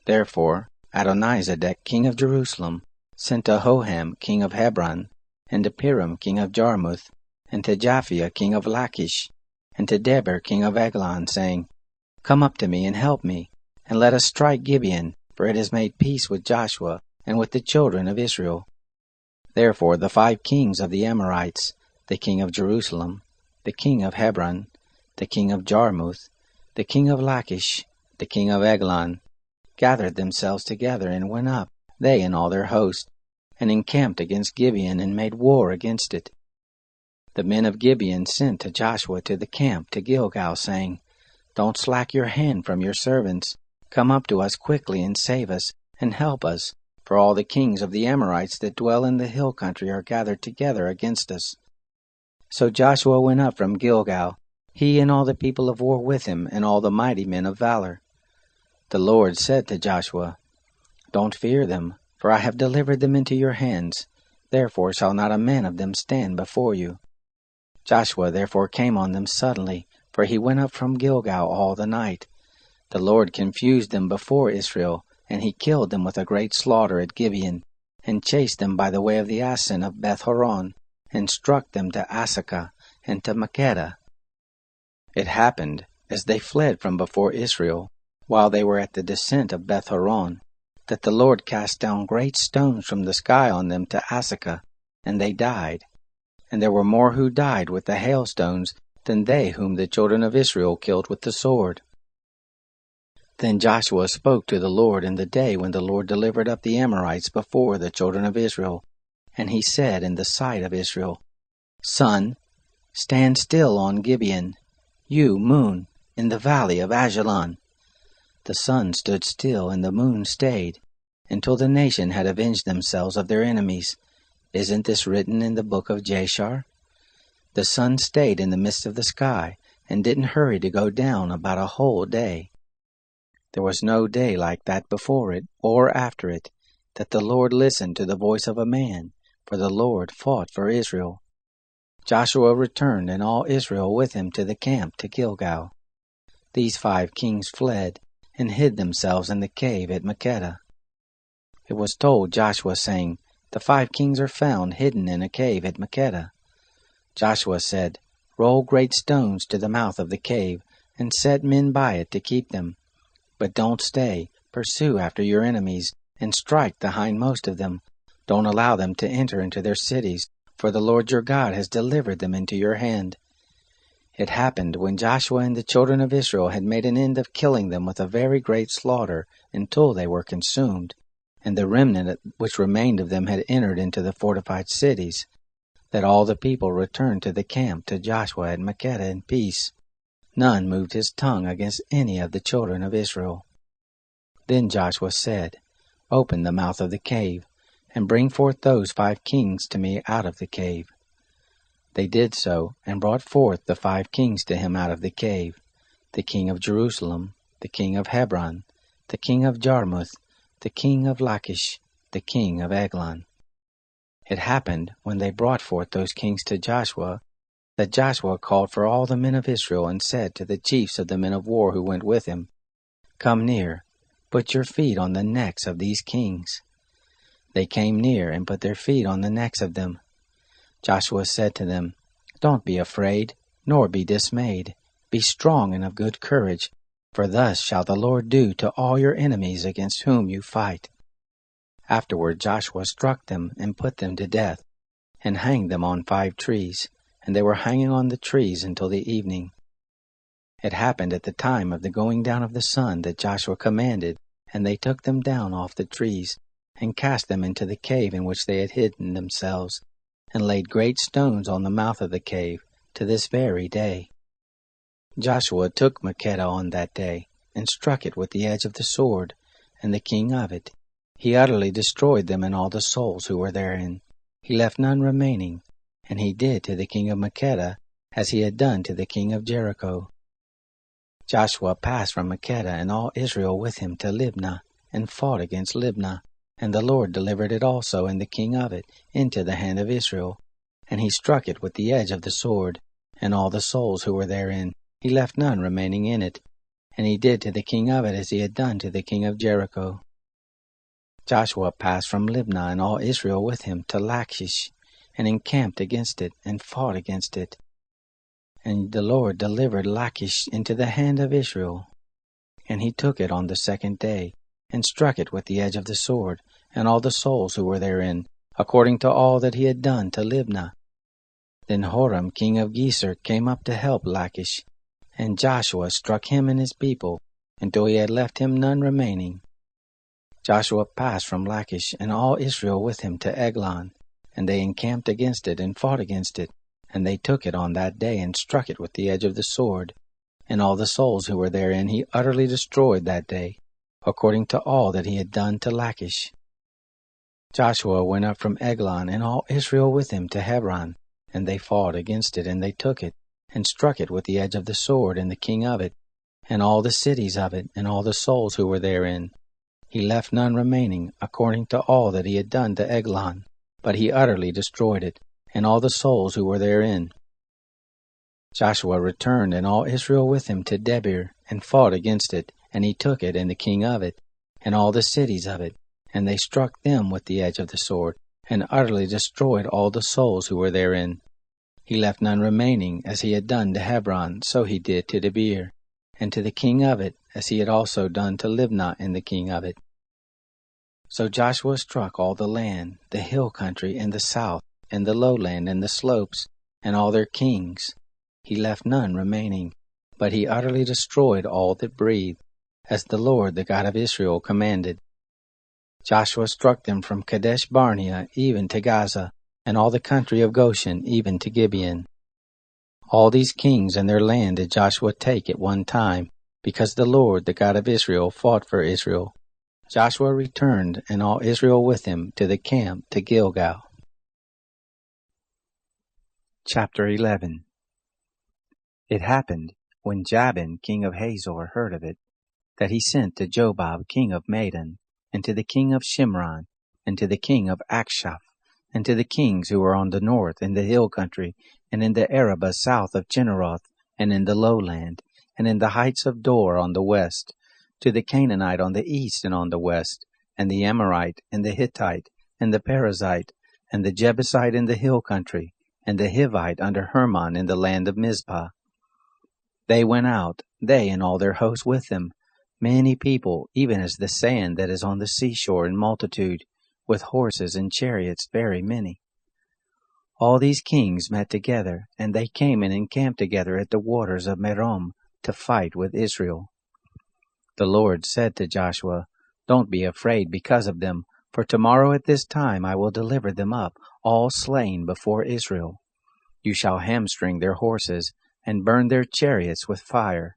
Therefore Adonizedek, king of Jerusalem, sent to Hoham, king of Hebron, and to Piram, king of Jarmuth, and to Japhia, king of Lachish, and to Deber, king of Eglon, saying, Come up to me and help me, and let us strike Gibeon, for it has made peace with Joshua, and with the children of Israel. Therefore the 5 kings of the Amorites, the king of Jerusalem, the king of Hebron, the king of Jarmuth, the king of Lachish, the king of Eglon, gathered themselves together and went up, they and all their host, and encamped against Gibeon and made war against it. The men of Gibeon sent to Joshua to the camp to Gilgal, saying, Don't slack your hand from your servants. Come up to us quickly and save us, and help us, for all the kings of the Amorites that dwell in the hill country are gathered together against us. So Joshua went up from Gilgal, he and all the people of war with him, and all the mighty men of valor. The Lord said to Joshua, Don't fear them, for I have delivered them into your hands. Therefore shall not a man of them stand before you. Joshua therefore came on them suddenly, for he went up from Gilgal all the night. The Lord confused them before Israel, and he killed them with a great slaughter at Gibeon, and chased them by the way of the Asin of Beth-horon, and struck them to Asakah and to Makkedah. It happened, as they fled from before Israel, while they were at the descent of Beth-horon, that the Lord cast down great stones from the sky on them to Asakah, and they died. And there were more who died with the hailstones than they whom the children of Israel killed with the sword. Then Joshua spoke to the Lord in the day when the Lord delivered up the Amorites before the children of Israel. And he said in the sight of Israel, Sun, stand still on Gibeon, you, moon, in the valley of Ajalon. The sun stood still and the moon stayed, until the nation had avenged themselves of their enemies. Isn't this written in the book of Jashar? The sun stayed in the midst of the sky, and didn't hurry to go down about a whole day. There was no day like that before it, or after it, that the Lord listened to the voice of a man, for the Lord fought for Israel. Joshua returned, and all Israel with him to the camp to Gilgal. These 5 kings fled, and hid themselves in the cave at Makkedah. It was told Joshua, saying, The 5 kings are found hidden in a cave at Makkedah. Joshua said, Roll great stones to the mouth of the cave, and set men by it to keep them. But don't stay, pursue after your enemies, and strike the hindmost of them. Don't allow them to enter into their cities, for the Lord your God has delivered them into your hand. It happened, when Joshua and the children of Israel had made an end of killing them with a very great slaughter, until they were consumed, and the remnant which remained of them had entered into the fortified cities, that all the people returned to the camp to Joshua at Makkedah in peace. None moved his tongue against any of the children of Israel. Then Joshua said, Open the mouth of the cave, and bring forth those 5 kings to me out of the cave. They did so, and brought forth the 5 kings to him out of the cave, the king of Jerusalem, the king of Hebron, the king of Jarmuth, the king of Lachish, the king of Eglon. It happened, when they brought forth those kings to Joshua, that Joshua called for all the men of Israel, and said to the chiefs of the men of war who went with him, Come near, put your feet on the necks of these kings. They came near, and put their feet on the necks of them. Joshua said to them, Don't be afraid, nor be dismayed. Be strong and of good courage, for thus shall the Lord do to all your enemies against whom you fight. Afterward Joshua struck them, and put them to death, and hanged them on 5 trees, and they were hanging on the trees until the evening. It happened at the time of the going down of the sun that Joshua commanded, and they took them down off the trees, and cast them into the cave in which they had hidden themselves, and laid great stones on the mouth of the cave, to this very day. Joshua took Makkedah on that day, and struck it with the edge of the sword, and the king of it. He utterly destroyed them and all the souls who were therein. He left none remaining, and he did to the king of Makkedah as he had done to the king of Jericho. Joshua passed from Makkedah and all Israel with him to Libnah, and fought against Libnah, and the Lord delivered it also and the king of it into the hand of Israel. And he struck it with the edge of the sword, and all the souls who were therein. He left none remaining in it. And he did to the king of it as he had done to the king of Jericho. Joshua passed from Libnah and all Israel with him to Lachish, and encamped against it, and fought against it. And the Lord delivered Lachish into the hand of Israel. And he took it on the 2nd day, and struck it with the edge of the sword, and all the souls who were therein, according to all that he had done to Libnah. Then Horam king of Geser came up to help Lachish, and Joshua struck him and his people, until he had left him none remaining. Joshua passed from Lachish, and all Israel with him to Eglon, and they encamped against it, and fought against it, and they took it on that day, and struck it with the edge of the sword, and all the souls who were therein he utterly destroyed that day, according to all that he had done to Lachish. Joshua went up from Eglon, and all Israel with him to Hebron, and they fought against it, and they took it, and struck it with the edge of the sword, and the king of it, and all the cities of it, and all the souls who were therein. He left none remaining, according to all that he had done to Eglon, but he utterly destroyed it, and all the souls who were therein. Joshua returned, and all Israel with him to Debir, and fought against it, and he took it, and the king of it, and all the cities of it, and they struck them with the edge of the sword, and utterly destroyed all the souls who were therein. He left none remaining, as he had done to Hebron, so he did to Debir, and to the king of it, as he had also done to Libnah and the king of it. So Joshua struck all the land, the hill country and the south, and the lowland and the slopes, and all their kings. He left none remaining, but he utterly destroyed all that breathed, as the Lord, the God of Israel, commanded. Joshua struck them from Kadesh Barnea even to Gaza, and all the country of Goshen even to Gibeon. All these kings and their land did Joshua take at one time, because the Lord, the God of Israel, fought for Israel. Joshua returned, and all Israel with him, to the camp to Gilgal. Chapter 11. It happened, when Jabin king of Hazor heard of it, that he sent to Jobab king of Madon, and to the king of Shimron, and to the king of Akshaph, and to the kings who were on the north, in the hill country, and in the Arabah south of Chinneroth, and in the lowland, and in the heights of Dor on the west, to the Canaanite on the east and on the west, and the Amorite, and the Hittite, and the Perizzite, and the Jebusite in the hill country, and the Hivite under Hermon in the land of Mizpah. They went out, they and all their hosts with them, many people, even as the sand that is on the seashore in multitude, with horses and chariots very many. All these kings met together, and they came and encamped together at the waters of Merom to fight with Israel. The Lord said to Joshua, "Don't be afraid because of them, for tomorrow at this time I will deliver them up, all slain before Israel. You shall hamstring their horses, and burn their chariots with fire."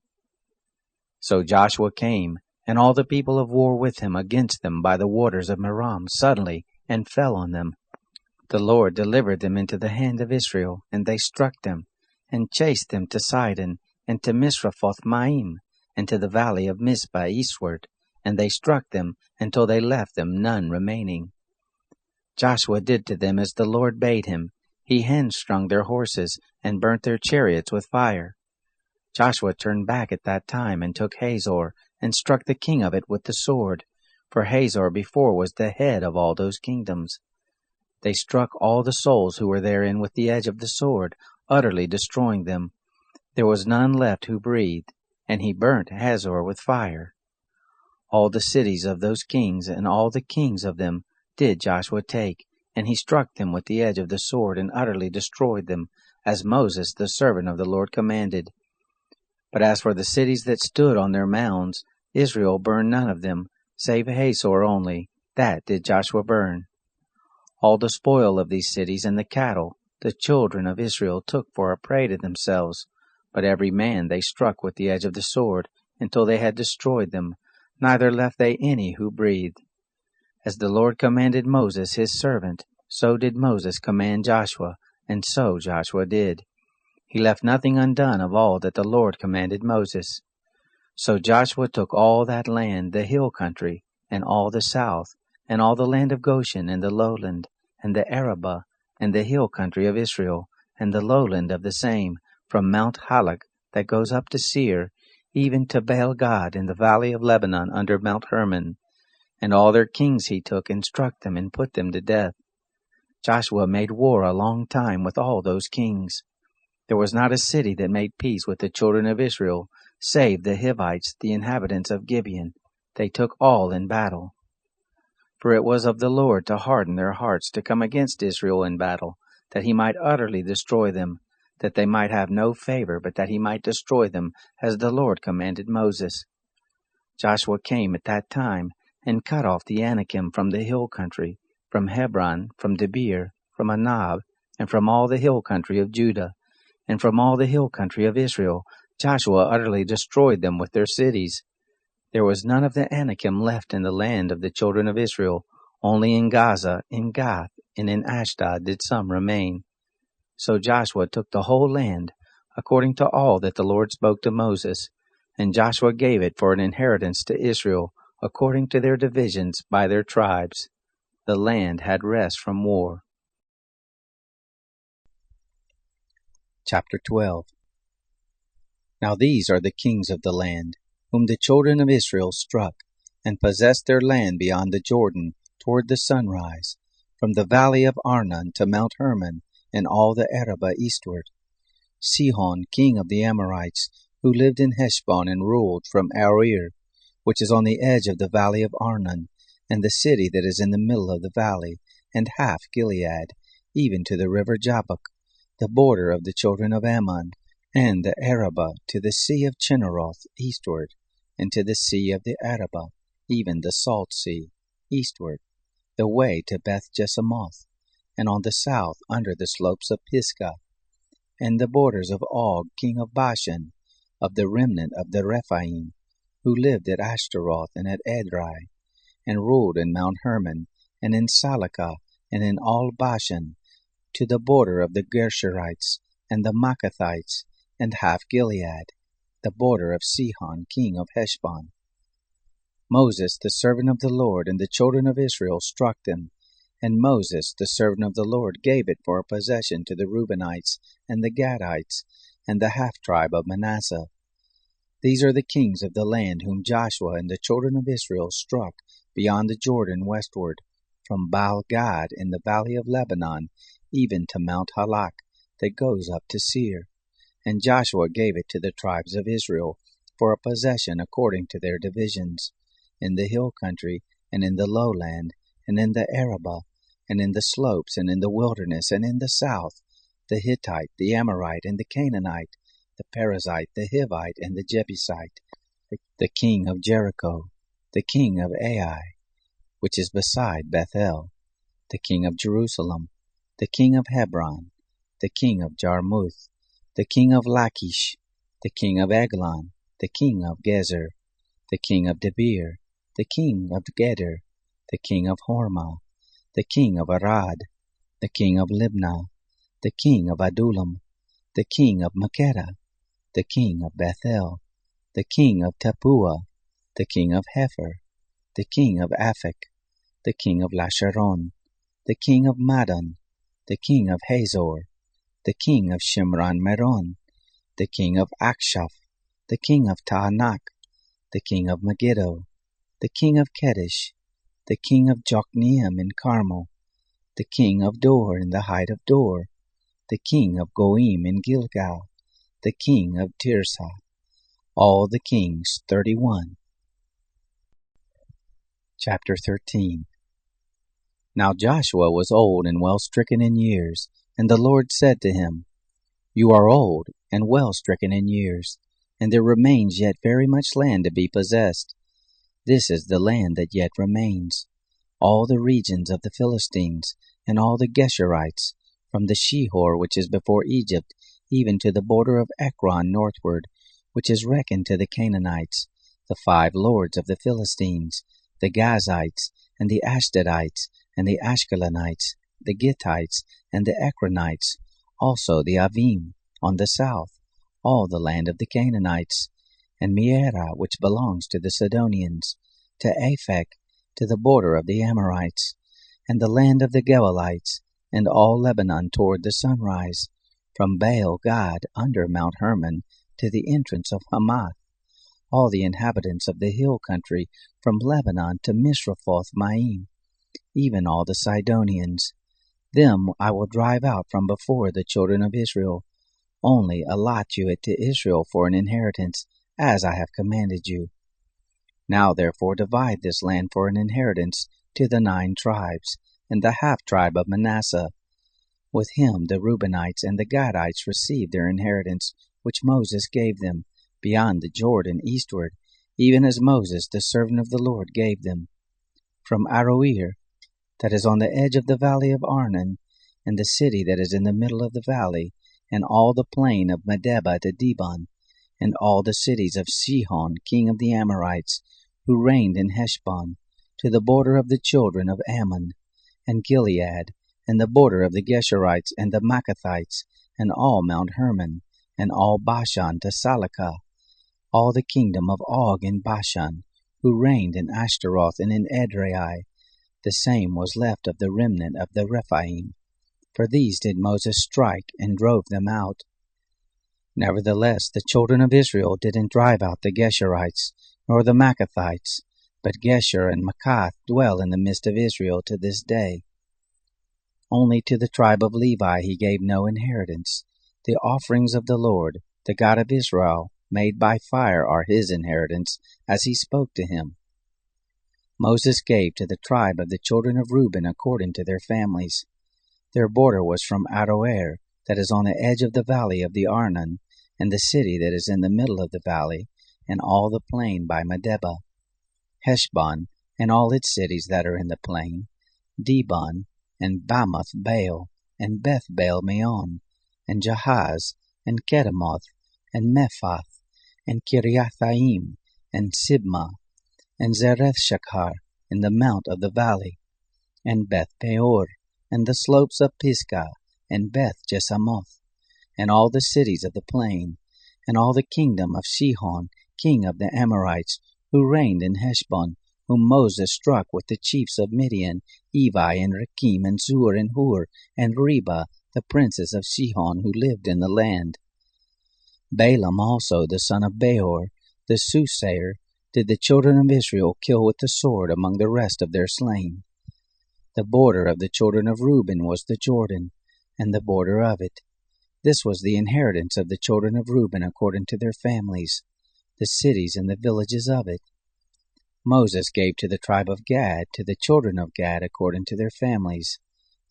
So Joshua came, and all the people of war with him against them by the waters of Merom suddenly, and fell on them. The Lord delivered them into the hand of Israel, and they struck them, and chased them to Sidon, and to Misrephoth-Maim, and to the valley of Mizpah eastward, and they struck them until they left them none remaining. Joshua did to them as the Lord bade him. He hamstrung their horses, and burnt their chariots with fire. Joshua turned back at that time, and took Hazor, and struck the king of it with the sword, for Hazor before was the head of all those kingdoms. They struck all the souls who were therein with the edge of the sword, utterly destroying them. There was none left who breathed, and he burnt Hazor with fire. All the cities of those kings, and all the kings of them, did Joshua take, and he struck them with the edge of the sword, and utterly destroyed them, as Moses the servant of the Lord commanded. But as for the cities that stood on their mounds, Israel burned none of them, save Hazor only, that did Joshua burn. All the spoil of these cities and the cattle, the children of Israel took for a prey to themselves, but every man they struck with the edge of the sword, until they had destroyed them, neither left they any who breathed. As the Lord commanded Moses his servant, so did Moses command Joshua, and so Joshua did. He left nothing undone of all that the Lord commanded Moses. So Joshua took all that land, the hill country, and all the south, and all the land of Goshen, and the lowland, and the Arabah, and the hill country of Israel, and the lowland of the same, from Mount Halak that goes up to Seir, even to Baal-Gad in the valley of Lebanon under Mount Hermon. And all their kings he took, and struck them, and put them to death. Joshua made war a long time with all those kings. There was not a city that made peace with the children of Israel, save the Hivites, the inhabitants of Gibeon. They took all in battle. For it was of the Lord to harden their hearts to come against Israel in battle, that he might utterly destroy them, that they might have no favor, but that he might destroy them, as the Lord commanded Moses. Joshua came at that time, and cut off the Anakim from the hill country, from Hebron, from Debir, from Anab, and from all the hill country of Judah, and from all the hill country of Israel. Joshua utterly destroyed them with their cities. There was none of the Anakim left in the land of the children of Israel, only in Gaza, in Gath, and in Ashdod did some remain. So Joshua took the whole land, according to all that the Lord spoke to Moses, and Joshua gave it for an inheritance to Israel, according to their divisions by their tribes. The land had rest from war. Chapter 12. Now these are the kings of the land, whom the children of Israel struck, and possessed their land beyond the Jordan, toward the sunrise, from the valley of Arnon to Mount Hermon, and all the Arabah eastward. Sihon, king of the Amorites, who lived in Heshbon and ruled from Aroer, which is on the edge of the valley of Arnon, and the city that is in the middle of the valley, and half Gilead, even to the river Jabbok, the border of the children of Ammon, and the Arabah to the sea of Chinneroth eastward, and to the sea of the Arabah, even the salt sea, eastward, the way to Beth Jesimoth, and on the south under the slopes of Pisgah, and the borders of Og, king of Bashan, of the remnant of the Rephaim, who lived at Ashtaroth and at Edrei, and ruled in Mount Hermon, and in Salakah, and in all Bashan, to the border of the Gershurites, and the Maccathites, and half Gilead, the border of Sihon, king of Heshbon. Moses, the servant of the Lord, and the children of Israel struck them, and Moses, the servant of the Lord, gave it for a possession to the Reubenites, and the Gadites, and the half-tribe of Manasseh. These are the kings of the land whom Joshua and the children of Israel struck beyond the Jordan westward, from Baal-Gad in the valley of Lebanon, even to Mount Halak, that goes up to Seir. And Joshua gave it to the tribes of Israel for a possession according to their divisions, in the hill country, and in the lowland, and in the Arabah, and in the slopes, and in the wilderness, and in the south, the Hittite, the Amorite, and the Canaanite, the Perizzite, the Hivite, and the Jebusite, the king of Jericho, the king of Ai, which is beside Bethel, the king of Jerusalem, the king of Hebron, the king of Jarmuth, the king of Lachish, the king of Eglon, the king of Gezer, the king of Debir, the king of Geder, the king of Hormah, the king of Arad, the king of Libnah, the king of Adullam, the king of Makkedah, the king of Bethel, the king of Tappuah, the king of Hepher, the king of Aphek, the king of Lasharon, the king of Madon, the king of Hazor, the king of Shimron Meron, the king of Akshaph, the king of Taanach, the king of Megiddo, the king of Kedesh, the king of Jokneam in Carmel, the king of Dor in the height of Dor, the king of Goim in Gilgal, the king of Tirzah, all the kings 31. Chapter 13. Now Joshua was old and well stricken in years, and the Lord said to him, You are old and well stricken in years, and there remains yet very much land to be possessed. This is the land that yet remains, all the regions of the Philistines, and all the Geshurites, from the Shihor which is before Egypt, even to the border of Ekron northward, which is reckoned to the Canaanites, the 5 lords of the Philistines, the Gazites, and the Ashdodites, and the Ashkelonites, the Gittites, and the Ekronites, also the Avim, on the south, all the land of the Canaanites, and Mearah, which belongs to the Sidonians, to Aphek, to the border of the Amorites, and the land of the Gebalites, and all Lebanon toward the sunrise, from Baal-Gad under Mount Hermon to the entrance of Hamath, all the inhabitants of the hill country, from Lebanon to Misrephoth-Maim, even all the Sidonians. Them I will drive out from before the children of Israel. Only allot you it to Israel for an inheritance, as I have commanded you. Now therefore divide this land for an inheritance to the 9 tribes, and the half-tribe of Manasseh. With him the Reubenites and the Gadites received their inheritance, which Moses gave them, beyond the Jordan eastward, even as Moses the servant of the Lord gave them. From Aroer, that is on the edge of the valley of Arnon, and the city that is in the middle of the valley, and all the plain of Medeba to Dibon, and all the cities of Sihon king of the Amorites, who reigned in Heshbon, to the border of the children of Ammon, and Gilead, and the border of the Geshurites and the Maccathites, and all Mount Hermon, and all Bashan to Salakah, all the kingdom of Og in Bashan, who reigned in Ashtaroth and in Edrei. The same was left of the remnant of the Rephaim. For these did Moses strike, and drove them out. Nevertheless the children of Israel didn't drive out the Geshurites, nor the Maccathites, but Geshur and Maccath dwell in the midst of Israel to this day. Only to the tribe of Levi he gave no inheritance. The offerings of the Lord, the God of Israel, made by fire are his inheritance, as he spoke to him. Moses gave to the tribe of the children of Reuben according to their families. Their border was from Aroer, that is on the edge of the valley of the Arnon, and the city that is in the middle of the valley, and all the plain by Medeba, Heshbon, and all its cities that are in the plain, Dibon, and Bamoth Baal, and Beth Baal Meon, and Jahaz, and Kedemoth, and Mephath, and Kiriathaim, and Sibmah, and Zereth Shachar, in the mount of the valley, and Beth Peor, and the slopes of Pisgah, and Beth Jesamoth, and all the cities of the plain, and all the kingdom of Sihon, king of the Amorites, who reigned in Heshbon, whom Moses struck with the chiefs of Midian, Evi, and Rekem, and Zur, and Hur, and Reba, the princes of Sihon, who lived in the land. Balaam also, the son of Beor, the soothsayer, did the children of Israel kill with the sword among the rest of their slain. The border of the children of Reuben was the Jordan, and the border of it. This was the inheritance of the children of Reuben according to their families, the cities and the villages of it. Moses gave to the tribe of Gad, to the children of Gad according to their families.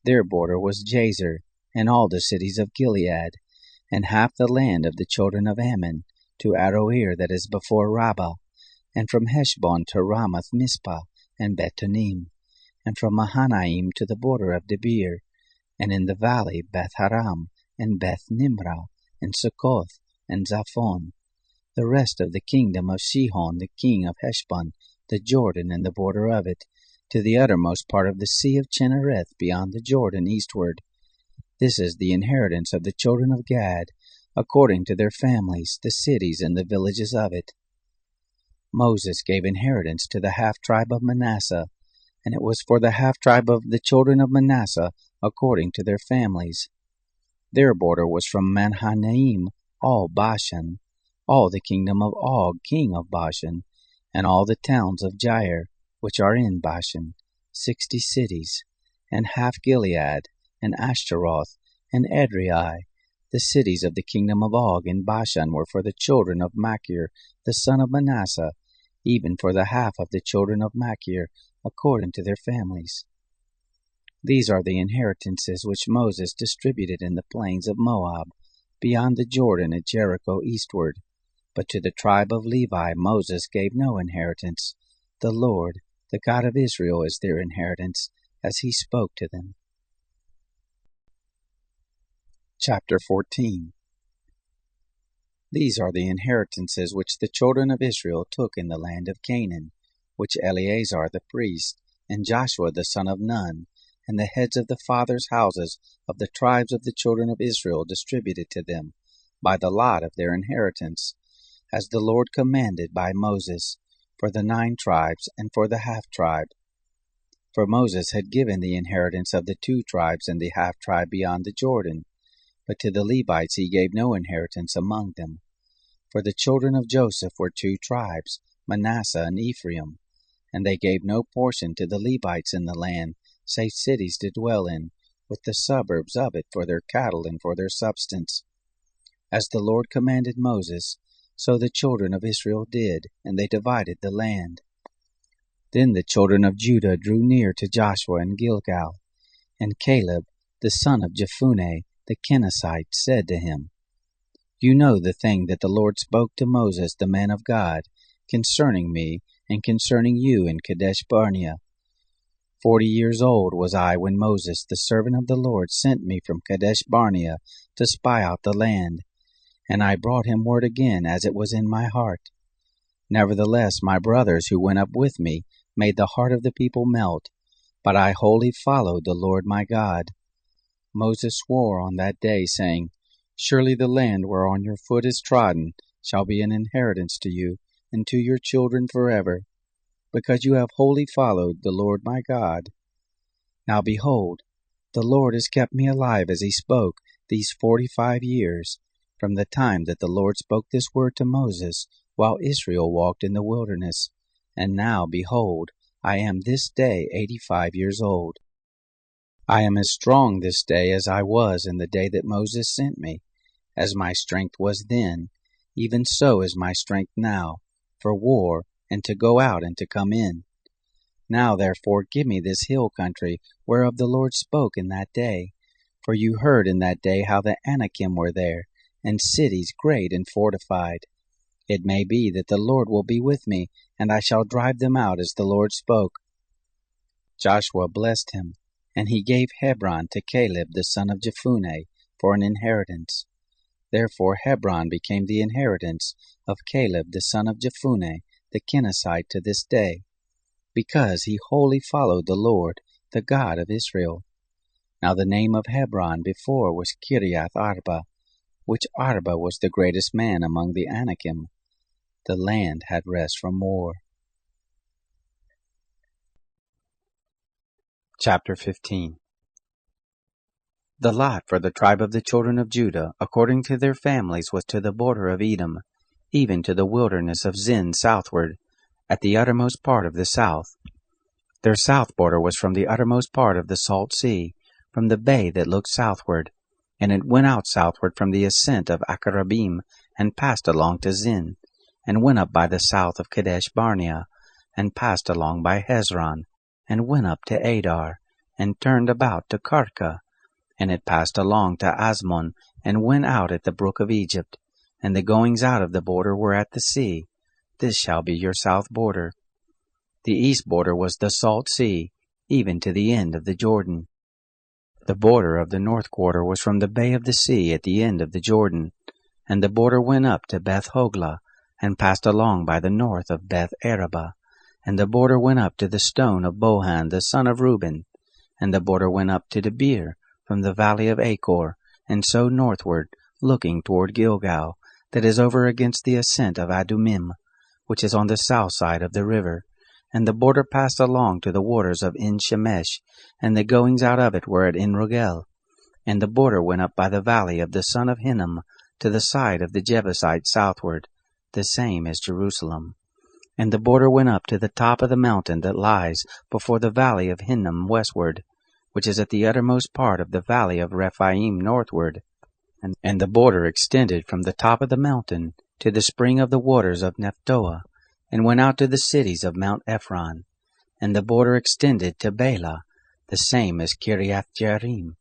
Their border was Jazer, and all the cities of Gilead, and half the land of the children of Ammon, to Aroer that is before Rabbah, and from Heshbon to Ramath Mizpah, and Betonim, and from Mahanaim to the border of Debir, and in the valley Beth Haram, and Beth Nimrah, and Succoth, and Zaphon, the rest of the kingdom of Sihon the king of Heshbon, the Jordan and the border of it, to the uttermost part of the sea of Chinnereth beyond the Jordan eastward. This is the inheritance of the children of Gad, according to their families, the cities and the villages of it. Moses gave inheritance to the half-tribe of Manasseh, and it was for the half-tribe of the children of Manasseh, according to their families. Their border was from Mahanaim, all Bashan, all the kingdom of Og, king of Bashan, and all the towns of Jair, which are in Bashan, 60 cities, and half Gilead, and Ashtaroth, and Edrei. The cities of the kingdom of Og in Bashan were for the children of Machir, the son of Manasseh, even for the half of the children of Machir, according to their families. These are the inheritances which Moses distributed in the plains of Moab, beyond the Jordan at Jericho eastward. But to the tribe of Levi Moses gave no inheritance. The Lord, the God of Israel, is their inheritance, as he spoke to them. Chapter 14. These are the inheritances which the children of Israel took in the land of Canaan, which Eleazar the priest, and Joshua the son of Nun, and the heads of the fathers' houses of the tribes of the children of Israel distributed to them, by the lot of their inheritance, as the Lord commanded by Moses, for the 9 tribes and for the half-tribe. For Moses had given the inheritance of the 2 tribes and the half-tribe beyond the Jordan, but to the Levites he gave no inheritance among them. For the children of Joseph were 2 tribes, Manasseh and Ephraim, and they gave no portion to the Levites in the land, save cities to dwell in, with the suburbs of it for their cattle and for their substance. As the Lord commanded Moses, so the children of Israel did, and they divided the land. Then the children of Judah drew near to Joshua in Gilgal, and Caleb, the son of Jephunneh, the Kenizzite, said to him, You know the thing that the Lord spoke to Moses, the man of God, concerning me and concerning you in Kadesh Barnea. 40 years old was I when Moses, the servant of the Lord, sent me from Kadesh Barnea to spy out the land, and I brought him word again as it was in my heart. Nevertheless, my brothers who went up with me made the heart of the people melt, but I wholly followed the Lord my God. Moses swore on that day, saying, Surely the land whereon your foot is trodden shall be an inheritance to you and to your children forever, because you have wholly followed the Lord my God. Now behold, the Lord has kept me alive as he spoke these 45 years, from the time that the Lord spoke this word to Moses, while Israel walked in the wilderness. And now, behold, I am this day 85 years old. I am as strong this day as I was in the day that Moses sent me. As my strength was then, even so is my strength now, for war, and to go out and to come in. Now therefore give me this hill country, whereof the Lord spoke in that day. For you heard in that day how the Anakim were there, and cities great and fortified. It may be that the Lord will be with me, and I shall drive them out as the Lord spoke. Joshua blessed him, and he gave Hebron to Caleb the son of Jephunneh for an inheritance. Therefore Hebron became the inheritance of Caleb the son of Jephunneh the Kenizzite to this day, because he wholly followed the Lord, the God of Israel. Now the name of Hebron before was Kiriath Arba, which Arba was the greatest man among the Anakim. The land had rest from war. Chapter 15. The lot for the tribe of the children of Judah, according to their families, was to the border of Edom, even to the wilderness of Zin southward, at the uttermost part of the south. Their south border was from the uttermost part of the salt sea, from the bay that looked southward, and it went out southward from the ascent of Akarabim, and passed along to Zin, and went up by the south of Kadesh Barnea, and passed along by Hezron, and went up to Adar, and turned about to Karka, and it passed along to Asmon, and went out at the brook of Egypt, and the goings out of the border were at the sea. This shall be your south border. The east border was the salt sea, even to the end of the Jordan. The border of the north quarter was from the bay of the sea at the end of the Jordan, and the border went up to Beth Hoglah, and passed along by the north of Beth Araba, and the border went up to the stone of Bohan the son of Reuben, and the border went up to Debir, from the valley of Achor, and so northward, looking toward Gilgal, that is over against the ascent of Adumim, which is on the south side of the river. And the border passed along to the waters of En-Shemesh, and the goings out of it were at En-Rogel. And the border went up by the valley of the son of Hinnom, to the side of the Jebusites southward, the same as Jerusalem. And the border went up to the top of the mountain that lies before the valley of Hinnom westward, which is at the uttermost part of the valley of Rephaim northward. And the border extended from the top of the mountain to the spring of the waters of Nephtoah, and went out to the cities of Mount Ephron. And the border extended to Bela, the same as Kiriath-Jearim.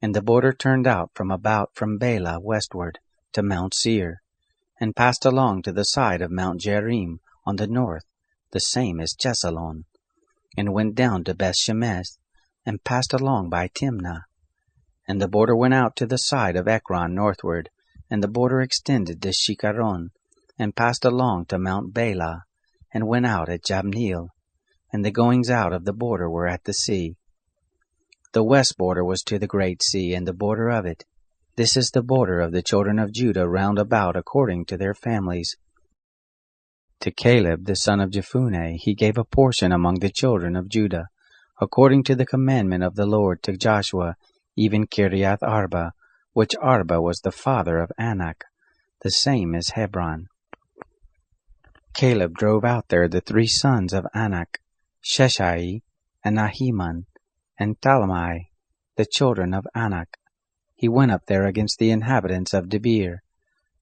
And the border turned out from Bela westward to Mount Seir, and passed along to the side of Mount Jearim on the north, the same as Chesalon, and went down to Beth-Shemesh, and passed along by Timnah. And the border went out to the side of Ekron northward, and the border extended to Shikaron, and passed along to Mount Bela, and went out at Jabneel, and the goings out of the border were at the sea. The west border was to the great sea, and the border of it. This is the border of the children of Judah round about according to their families. To Caleb the son of Jephunneh he gave a portion among the children of Judah, according to the commandment of the Lord to Joshua, even Kiriath Arba, which Arba was the father of Anak, the same as Hebron. Caleb drove out there the 3 sons of Anak, Sheshai, and Ahiman, and Talmai, the children of Anak. He went up there against the inhabitants of Debir.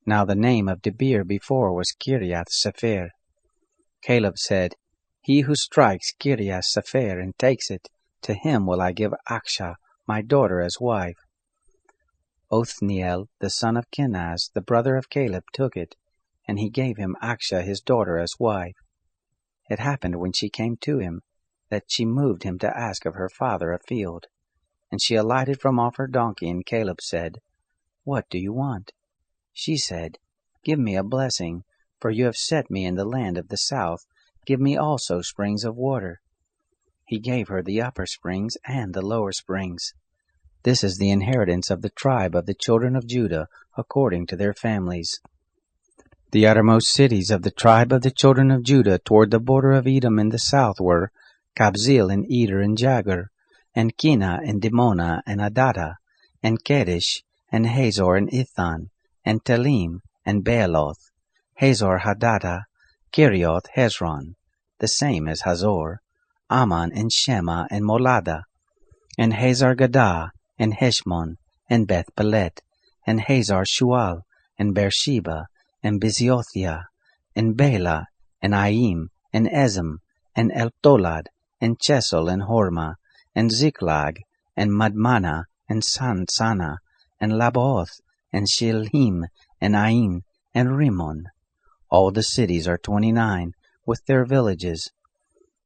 Now the name of Debir before was Kiriath Sepher. Caleb said, He who strikes Kiriath Sepher and takes it, to him will I give Aksha, my daughter, as wife. Othniel, the son of Kenaz, the brother of Caleb, took it, and he gave him Aksha his daughter as wife. It happened when she came to him, that she moved him to ask of her father a field. And she alighted from off her donkey, and Caleb said, What do you want? She said, Give me a blessing, for you have set me in the land of the south. Give me also springs of water. He gave her the upper springs and the lower springs. This is the inheritance of the tribe of the children of Judah, according to their families. The uttermost cities of the tribe of the children of Judah toward the border of Edom in the south were Kabzeel and Eder and Jagur, and Kina and Dimona and Adada, and Kedesh, and Hazor and Ithan, and Telim, and Bealoth, Hazor Hadada, Kerioth Hezron, the same as Hazor, Ammon and Shema and Molada. and Hazar-Gadah, and Heshmon, and Beth-Pelet, and Hazar-Shual, and Beersheba, and Biziothia, and Bela, and Aim, and Ezem, and Eltolad, and Chesel, and Hormah, and Ziklag, and Madmana, and Sansana, and Labaoth, and Shilhim, and Ain, and Rimmon. All the cities are 29, with their villages.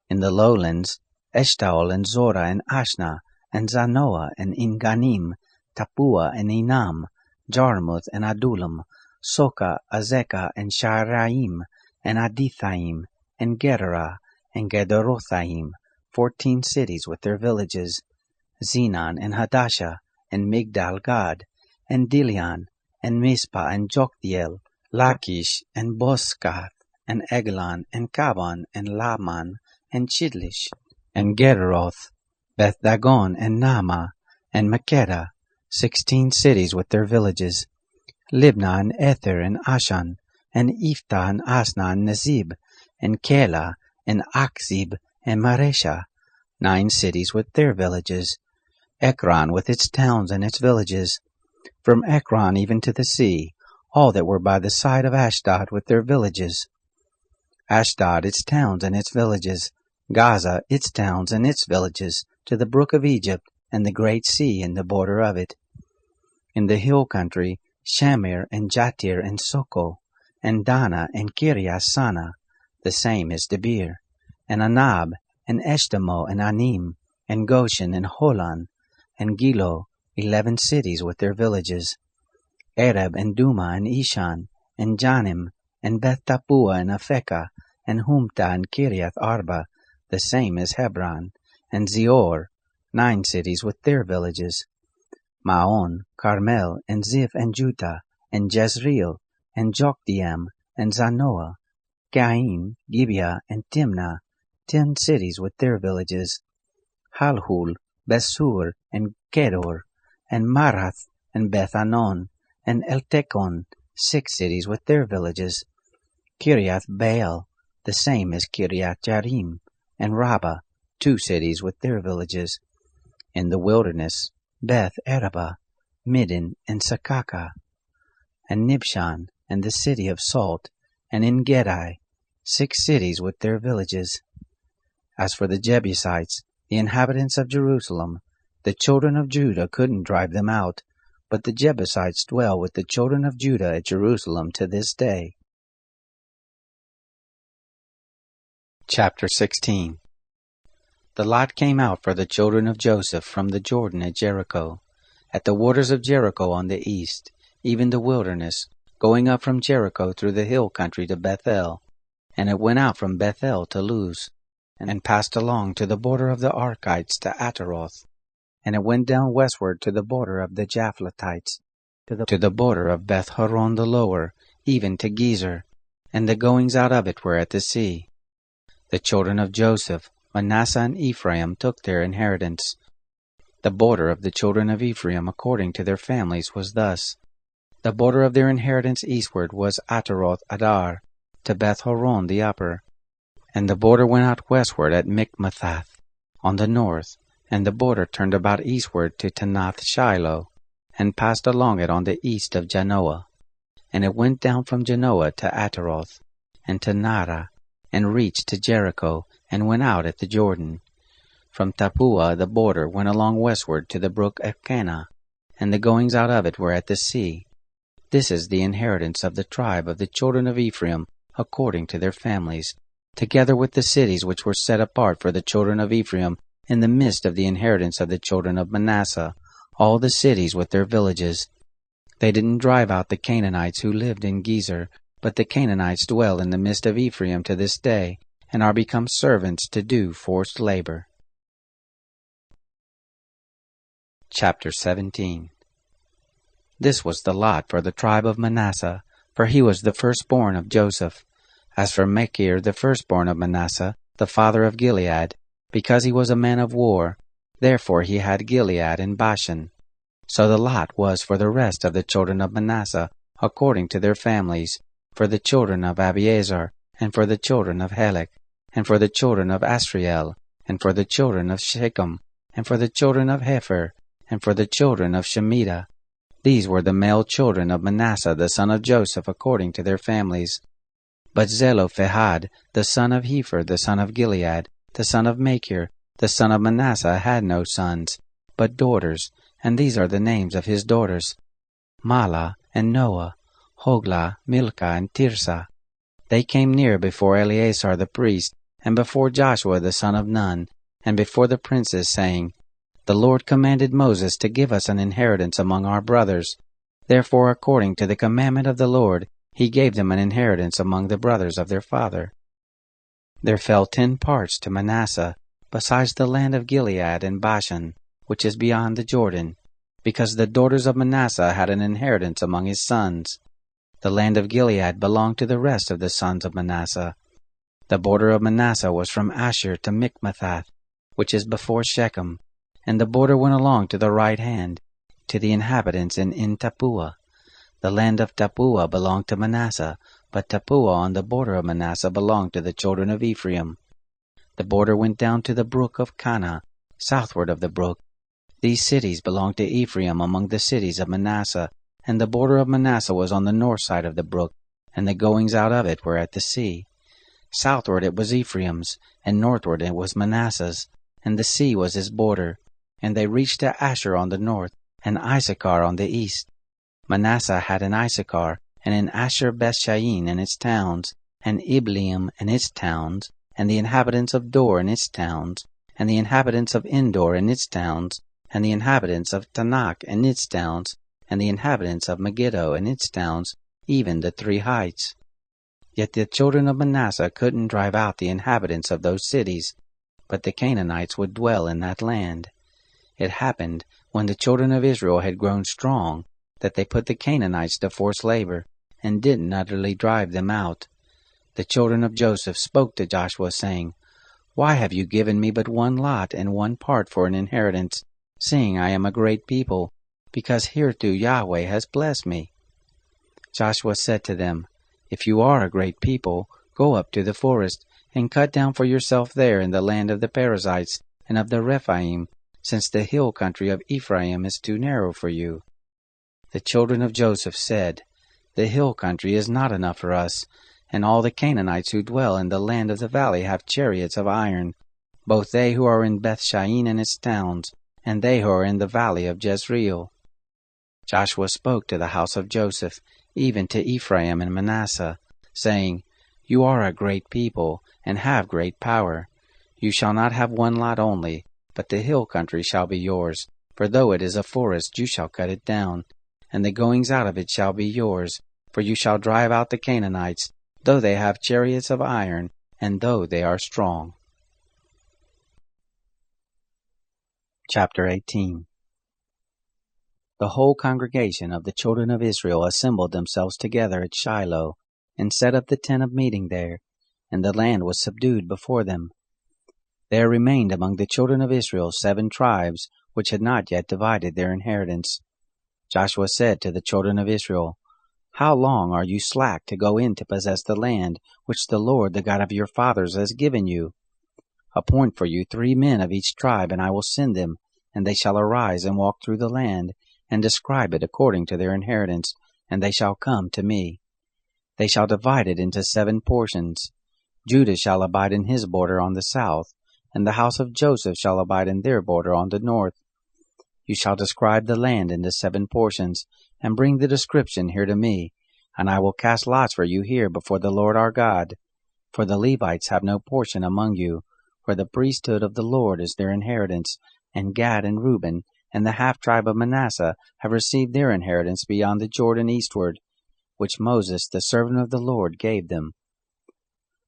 In the lowlands, Eshtaol, and Zorah, and Ashna, and Zanoah, and Enganim, Tapua, and Enam, Jarmuth, and Adullam, Soka, Azekah, and Sha'araim, and Adithaim, and Gederah, and Gederothaim, 14 cities with their villages. Zenon, and Hadashah, and Migdal-Gad, and Dilian, and Mizpah, and Joktheel, Lachish, and Boscath, and Eglon, and Kaban, and Laman, and Chidlish, and Gederoth, Beth-Dagon, and Naamah, and Makkedah, 16 cities with their villages. Libnah, and Ether, and Ashan, and Iphthah, and Asna, and Nezib, and Keilah, and Achzib, and Maresha, 9 cities with their villages. Ekron with its towns and its villages. From Ekron even to the sea, all that were by the side of Ashdod with their villages. Ashdod, its towns and its villages. Gaza, its towns and its villages, to the brook of Egypt, and the great sea in the border of it. In the hill country, Shamir, and Jatir, and Soko, and Dana, and Kiriath-Sana, the same is Debir, and Anab, and Eshtemoh, and Anim, and Goshen, and Holon, and Gilo, 11 cities with their villages. Ereb, and Duma, and Ishan, and Janim, and Beth-Tappuah, and Aphekah, and Humta, and Kiriath-Arba, the same is Hebron, and Zior, 9 cities with their villages. Maon, Carmel, and Ziph, and Juttah, and Jezreel, and Jokdeam, and Zanoah, Cain, Gibeah, and Timnah, 10 cities with their villages. Halhul, Besur, and Kedor, and Marath, and Beth-Anon, and Eltekon, 6 cities with their villages. Kiriath-Baal, the same as Kiriath-Jearim, and Rabbah, 2 cities with their villages. In the wilderness, Beth-Araba, Middin, and Sakaka, and Nibshan, and the city of Salt, and En-Gedi, 6 cities with their villages. As for the Jebusites, the inhabitants of Jerusalem, the children of Judah couldn't drive them out, but the Jebusites dwell with the children of Judah at Jerusalem to this day. Chapter 16. The lot came out for the children of Joseph from the Jordan at Jericho, at the waters of Jericho on the east, even the wilderness, going up from Jericho through the hill country to Bethel. And it went out from Bethel to Luz, and passed along to the border of the Archites to Ataroth. And it went down westward to the border of the Japhletites, to the border of Beth-Horon the lower, even to Gezer, and the goings out of it were at the sea. The children of Joseph, Manasseh and Ephraim, took their inheritance. The border of the children of Ephraim according to their families was thus. The border of their inheritance eastward was Ataroth Adar, to Beth-Horon the upper. And the border went out westward at Mikmethath, on the north, and the border turned about eastward to Tanath-Shiloh, and passed along it on the east of Janoah. And it went down from Janoah to Ataroth, and to Nara, and reached to Jericho, and went out at the Jordan. From Tappuah the border went along westward to the brook Elkanah, and the goings out of it were at the sea. This is the inheritance of the tribe of the children of Ephraim, according to their families, together with the cities which were set apart for the children of Ephraim in the midst of the inheritance of the children of Manasseh, all the cities with their villages. They didn't drive out the Canaanites who lived in Gezer, but the Canaanites dwell in the midst of Ephraim to this day, and are become servants to do forced labor. Chapter 17. This was the lot for the tribe of Manasseh, for he was the firstborn of Joseph. As for Machir, the firstborn of Manasseh, the father of Gilead, because he was a man of war, therefore he had Gilead and Bashan. So the lot was for the rest of the children of Manasseh, according to their families, for the children of Abiezer, and for the children of Helek, and for the children of Asriel, and for the children of Shechem, and for the children of Hepher, and for the children of Shemitah. These were the male children of Manasseh the son of Joseph according to their families. But Zelophehad the son of Hepher the son of Gilead, the son of Machir, the son of Manasseh, had no sons, but daughters, and these are the names of his daughters: Mahlah and Noah, Hoglah, Milcah, and Tirzah. They came near before Eleazar the priest, and before Joshua the son of Nun, and before the princes, saying, The Lord commanded Moses to give us an inheritance among our brothers. Therefore, according to the commandment of the Lord, he gave them an inheritance among the brothers of their father. There fell 10 parts to Manasseh, besides the land of Gilead and Bashan, which is beyond the Jordan, because the daughters of Manasseh had an inheritance among his sons. The land of Gilead belonged to the rest of the sons of Manasseh. The border of Manasseh was from Asher to Michmethath, which is before Shechem, and the border went along to the right hand, to the inhabitants in Tappuah. The land of Tappuah belonged to Manasseh, but Tappuah on the border of Manasseh belonged to the children of Ephraim. The border went down to the brook of Kanah, southward of the brook. These cities belonged to Ephraim among the cities of Manasseh, and the border of Manasseh was on the north side of the brook, and the goings out of it were at the sea. Southward it was Ephraim's, and northward it was Manasseh's, and the sea was his border. And they reached to Asher on the north, and Issachar on the east. Manasseh had in Issachar, and in Asher Bethshean and its towns, and Ibleam and its towns, and the inhabitants of Dor and its towns, and the inhabitants of Endor and its towns, and the inhabitants of Tanakh and its towns, and the inhabitants of Megiddo and its towns, even the 3 heights. Yet the children of Manasseh couldn't drive out the inhabitants of those cities, but the Canaanites would dwell in that land. It happened, when the children of Israel had grown strong, that they put the Canaanites to forced labor, and didn't utterly drive them out. The children of Joseph spoke to Joshua, saying, Why have you given me but 1 lot and 1 part for an inheritance, seeing I am a great people, because hereto Yahweh has blessed me? Joshua said to them, If you are a great people, go up to the forest, and cut down for yourself there in the land of the Perizzites and of the Rephaim, since the hill country of Ephraim is too narrow for you. The children of Joseph said, The hill country is not enough for us, and all the Canaanites who dwell in the land of the valley have chariots of iron, both they who are in Bethshean and its towns, and they who are in the valley of Jezreel. Joshua spoke to the house of Joseph, even to Ephraim and Manasseh, saying, You are a great people, and have great power. You shall not have 1 lot only, but the hill country shall be yours, for though it is a forest, you shall cut it down, and the goings out of it shall be yours, for you shall drive out the Canaanites, though they have chariots of iron, and though they are strong. Chapter 18. The whole congregation of the children of Israel assembled themselves together at Shiloh, and set up the tent of meeting there, and the land was subdued before them. There remained among the children of Israel 7 tribes, which had not yet divided their inheritance. Joshua said to the children of Israel, How long are you slack to go in to possess the land which the Lord, the God of your fathers, has given you? Appoint for you 3 men of each tribe, and I will send them, and they shall arise and walk through the land, and describe it according to their inheritance, and they shall come to me. They shall divide it into 7 portions. Judah shall abide in his border on the south, and the house of Joseph shall abide in their border on the north. You shall describe the land into 7 portions, and bring the description here to me, and I will cast lots for you here before the Lord our God. For the Levites have no portion among you, for the priesthood of the Lord is their inheritance, and Gad and Reuben, and the half-tribe of Manasseh have received their inheritance beyond the Jordan eastward, which Moses the servant of the Lord gave them.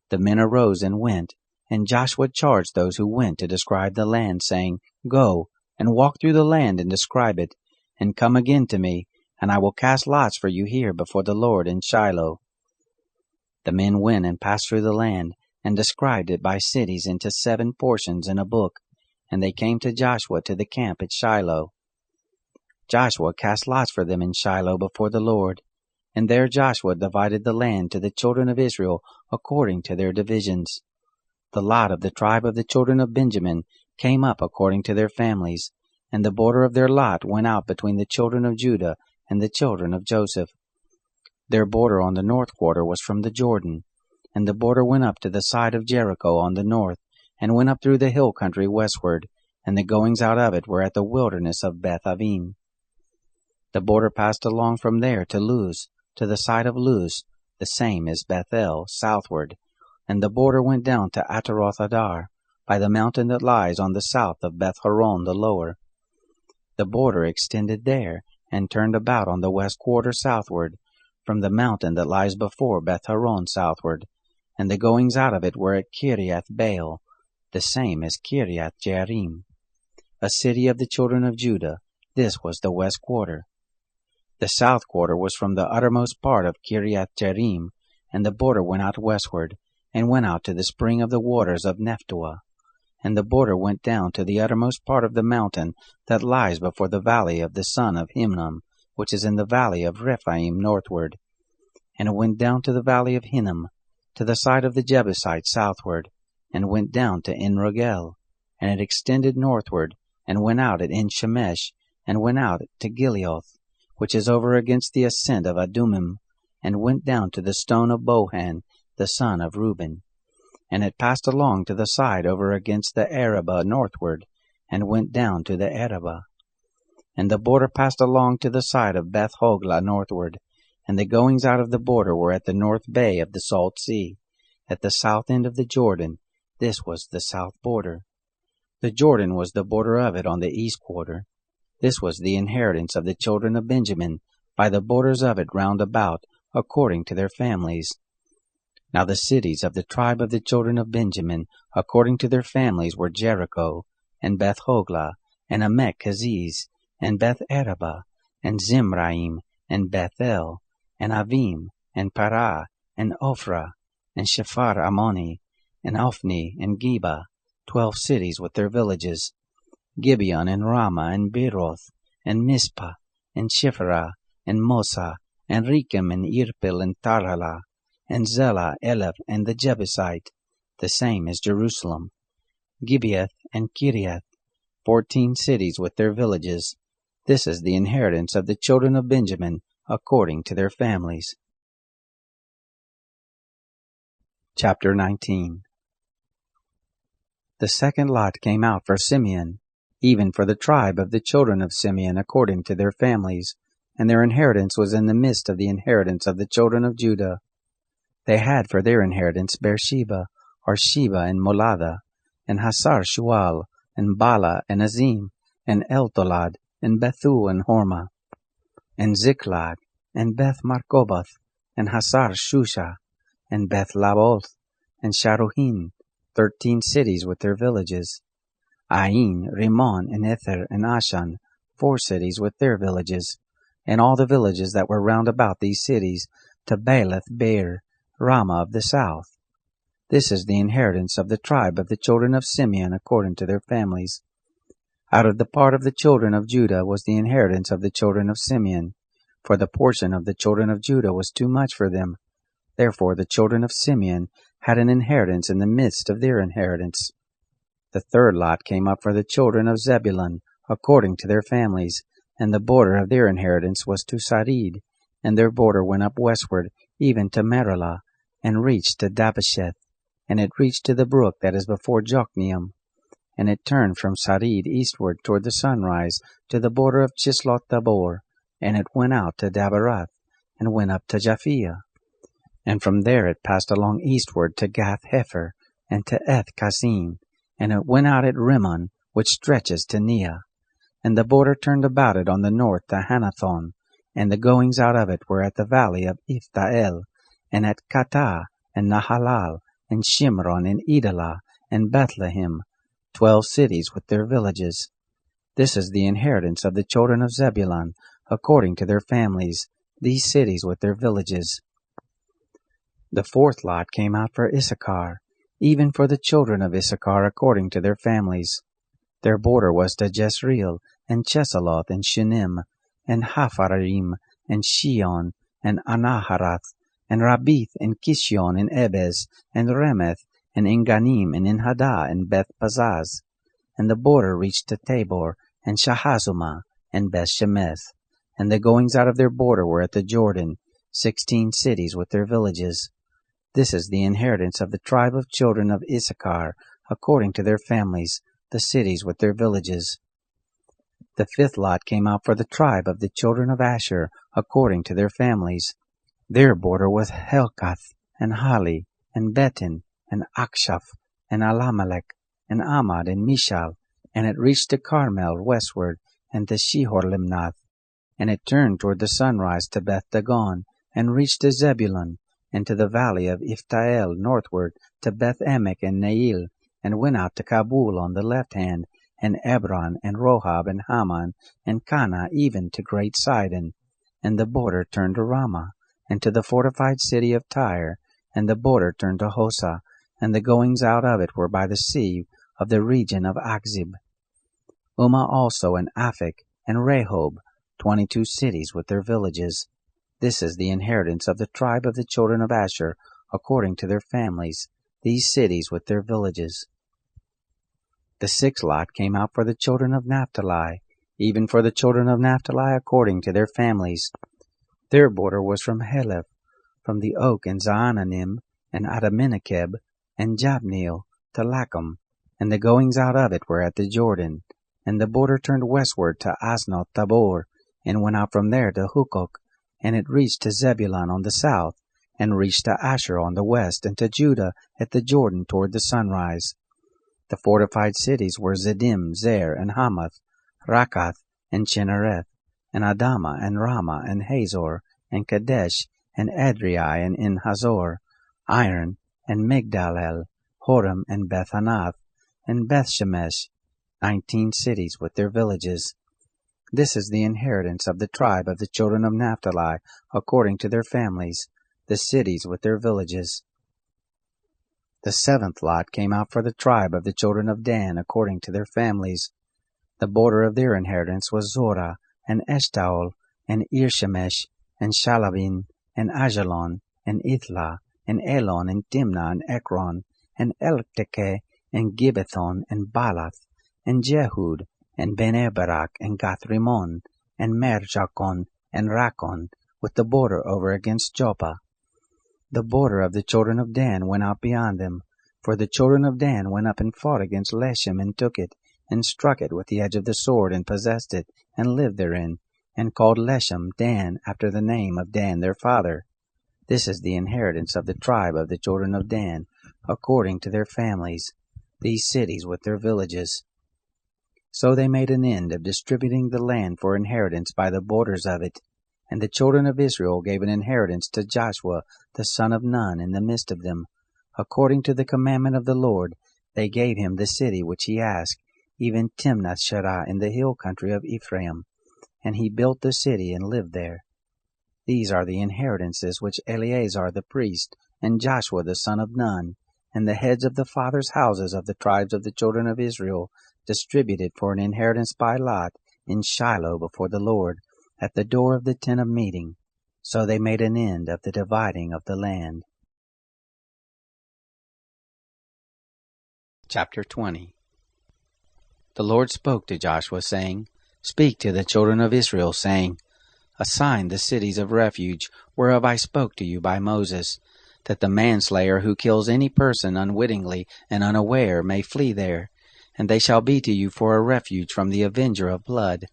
The men arose and went, and Joshua charged those who went to describe the land, saying, Go, and walk through the land and describe it, and come again to me, and I will cast lots for you here before the Lord in Shiloh. The men went and passed through the land, and described it by cities into 7 portions in a book, and they came to Joshua to the camp at Shiloh. Joshua cast lots for them in Shiloh before the Lord, and there Joshua divided the land to the children of Israel according to their divisions. The lot of the tribe of the children of Benjamin came up according to their families, and the border of their lot went out between the children of Judah and the children of Joseph. Their border on the north quarter was from the Jordan, and the border went up to the side of Jericho on the north, and went up through the hill country westward, and the goings out of it were at the wilderness of Beth-avim. The border passed along from there to Luz, to the side of Luz, the same is Bethel, southward, and the border went down to Ataroth-adar, by the mountain that lies on the south of Beth-horon the lower. The border extended there, and turned about on the west quarter southward, from the mountain that lies before Beth-horon southward, and the goings out of it were at Kiriath-baal, the same as Kiriath-jearim, a city of the children of Judah. This was the west quarter. The south quarter was from the uttermost part of Kiriath-jearim, and the border went out westward, and went out to the spring of the waters of Nephtoah. And the border went down to the uttermost part of the mountain that lies before the valley of the son of Hinnom, which is in the valley of Rephaim northward. And it went down to the valley of Hinnom, to the side of the Jebusites southward, and went down to En-rogel. And it extended northward, and went out at En-shemesh, and went out to Gileoth, which is over against the ascent of Adumim, and went down to the stone of Bohan, the son of Reuben. And it passed along to the side over against the Arabah northward, and went down to the Arabah. And the border passed along to the side of Beth-hoglah northward, and the goings out of the border were at the north bay of the Salt Sea, at the south end of the Jordan. This was the south border. The Jordan was the border of it on the east quarter. This was the inheritance of the children of Benjamin, by the borders of it round about, according to their families. Now the cities of the tribe of the children of Benjamin, according to their families, were Jericho, and Beth-hoglah, and Emech-keziz, and Beth-arabah, and Zimraim, and Bethel, and Avim, and Parah, and Ophrah, and Shephar Ammoni, and Ophni, and Geba, 12 cities with their villages, Gibeon, and Ramah, and Beeroth, and Mizpah, and Shiphrah, and Mosa, and Rechem, and Irpil, and Tarhalah, and Zelah, Eleph, and the Jebusite, the same as Jerusalem, Gibeath, and Kiriath, 14 cities with their villages. This is the inheritance of the children of Benjamin, according to their families. Chapter 19. The second lot came out for Simeon, even for the tribe of the children of Simeon, according to their families, and their inheritance was in the midst of the inheritance of the children of Judah. They had for their inheritance Beersheba, or Sheba, and Moladah, and Hasar-shual, and Bala, and Azim, and Eltolad, and Bethu, and Hormah, and Ziklag, and Beth-markoboth, and Hasar-shusha, and Beth-laboth, and Sharuhin, 13 cities with their villages, Ain, Rimmon, and Ether, and Ashan, 4 cities with their villages, and all the villages that were round about these cities, to Baalath-beer, Ramah of the south. This is the inheritance of the tribe of the children of Simeon, according to their families. Out of the part of the children of Judah was the inheritance of the children of Simeon, for the portion of the children of Judah was too much for them. Therefore the children of Simeon had an inheritance in the midst of their inheritance. The third lot came up for the children of Zebulun, according to their families, and the border of their inheritance was to Sarid, and their border went up westward, even to Merilah, and reached to Dabbesheth, and it reached to the brook that is before Jokneam, and it turned from Sarid eastward toward the sunrise to the border of Chisloth-tabor, and it went out to Daberath, and went up to Japhia. And from there it passed along eastward to Gath-hefer, and to Eth-kassin, and it went out at Rimmon, which stretches to Neah. And the border turned about it on the north to Hanathon, and the goings out of it were at the valley of Iftael, and at Katah, and Nahalal, and Shimron, and Idalah, and Bethlehem, 12 cities with their villages. This is the inheritance of the children of Zebulun, according to their families, these cities with their villages. The fourth lot came out for Issachar, even for the children of Issachar, according to their families. Their border was to Jezreel, and Chesalloth, and Shunem, and Hapharaim, and Shion, and Anaharath, and Rabith, and Kishion, and Ebez, and Remeth, and Enganim, and Enhadah, and Beth-pazaz. and the border reached to Tabor, and Shahazumah, and Beth-Shemeth. And the goings out of their border were at the Jordan, 16 cities with their villages. This is the inheritance of the tribe of children of Issachar, according to their families, the cities with their villages. The fifth lot came out for the tribe of the children of Asher, according to their families. Their border was Helkath, and Hali, and Betin, and Akshaph, and Alamelech, and Amad, and Mishal, and it reached to Carmel westward, and to Shihor-Limnath. And it turned toward the sunrise to Beth-Dagon, and reached to Zebulun, and to the valley of Iftael northward, to Beth-Emek and Nail, and went out to Kabul on the left hand, and Ebron, and Rohab, and Haman, and Cana, even to great Sidon. And the border turned to Ramah, and to the fortified city of Tyre, and the border turned to Hosa, and the goings out of it were by the sea of the region of Achzib. Ummah also, and Aphek, and Rehob, 22 cities with their villages. This is the inheritance of the tribe of the children of Asher, according to their families, these cities with their villages. The sixth lot came out for the children of Naphtali, even for the children of Naphtali according to their families. Their border was from Heleph, from the oak and Zaananim, and Adaminakeb, and Jabneel, to Lachum, and the goings out of it were at the Jordan. And the border turned westward to Asnoth Tabor, and went out from there to Hukok, and it reached to Zebulun on the south, and reached to Asher on the west, and to Judah at the Jordan toward the sunrise. The fortified cities were Ziddim, Zer, and Hamath, Rakath, and Chinnereth, and Adamah, and Ramah, and Hazor, and Kadesh, and Adriai, and In Hazor, Iron, and Migdal-el, Horem, and Beth-Anath, and Beth-Shemesh, 19 cities with their villages. This is the inheritance of the tribe of the children of Naphtali, according to their families, the cities with their villages. The seventh lot came out for the tribe of the children of Dan, according to their families. The border of their inheritance was Zorah, and Eshtaol, and Irshemesh, and Shalabin, and Ajalon, and Ithla, and Elon, and Timnah, and Ekron, and Eltekeh, and Gibbethon, and Baalath, and Jehud, and Ben-Eberak, and Gath-Rimmon, and Merjakon, and Rakon, with the border over against Joppa. The border of the children of Dan went out beyond them, for the children of Dan went up and fought against Leshem, and took it, and struck it with the edge of the sword, and possessed it, and lived therein, and called Leshem Dan, after the name of Dan their father. This is the inheritance of the tribe of the children of Dan, according to their families, these cities with their villages. So they made an end of distributing the land for inheritance by the borders of it, and the children of Israel gave an inheritance to Joshua the son of Nun in the midst of them. According to the commandment of the Lord, they gave him the city which he asked, even Timnath-Sherah in the hill country of Ephraim. And he built the city and lived there. These are the inheritances which Eleazar the priest, and Joshua the son of Nun, and the heads of the fathers' houses of the tribes of the children of Israel, distributed for an inheritance by lot in Shiloh before the Lord, at the door of the tent of meeting. So they made an end of the dividing of the land. Chapter 20. The Lord spoke to Joshua, saying, Speak to the children of Israel, saying, Assign the cities of refuge, whereof I spoke to you by Moses, that the manslayer who kills any person unwittingly and unaware may flee there, and they shall be to you for a refuge from the avenger of blood.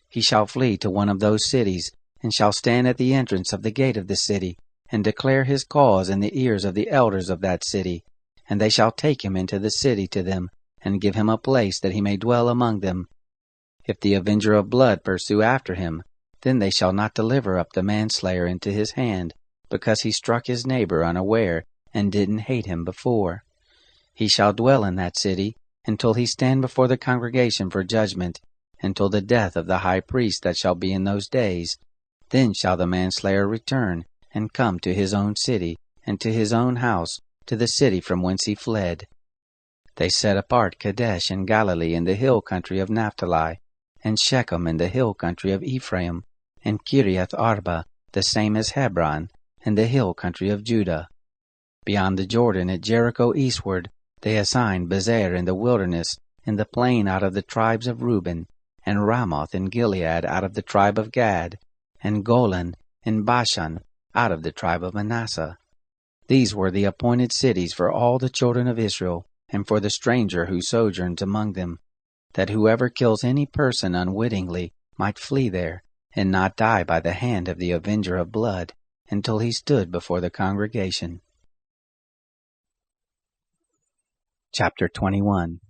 He shall flee to one of those cities, and shall stand at the entrance of the gate of the city, and declare his cause in the ears of the elders of that city. And they shall take him into the city to them, and give him a place that he may dwell among them. If the avenger of blood pursue after him, then they shall not deliver up the manslayer into his hand, because he struck his neighbor unaware, and didn't hate him before. He shall dwell in that city, until he stand before the congregation for judgment, until the death of the high priest that shall be in those days. Then shall the manslayer return, and come to his own city, and to his own house, to the city from whence he fled. They set apart Kadesh in Galilee in the hill country of Naphtali, and Shechem in the hill country of Ephraim, and Kiriath Arba, the same as Hebron, in the hill country of Judah. Beyond the Jordan at Jericho eastward, they assigned Bezer in the wilderness, in the plain out of the tribes of Reuben, and Ramoth in Gilead out of the tribe of Gad, and Golan in Bashan out of the tribe of Manasseh. These were the appointed cities for all the children of Israel, and for the stranger who sojourns among them, that whoever kills any person unwittingly might flee there, and not die by the hand of the avenger of blood, until he stood before the congregation. Chapter 21.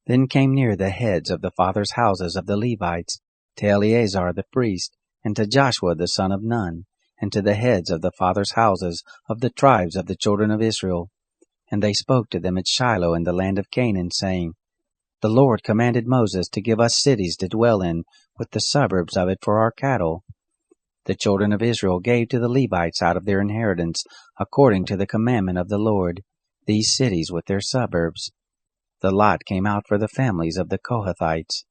Then came near the heads of the fathers' houses of the Levites, to Eleazar the priest, and to Joshua the son of Nun, and to the heads of the fathers' houses of the tribes of the children of Israel. And they spoke to them at Shiloh in the land of Canaan, saying, The Lord commanded Moses to give us cities to dwell in, with the suburbs of it for our cattle. The children of Israel gave to the Levites out of their inheritance, according to the commandment of the Lord, these cities with their suburbs. The lot came out for the families of the Kohathites,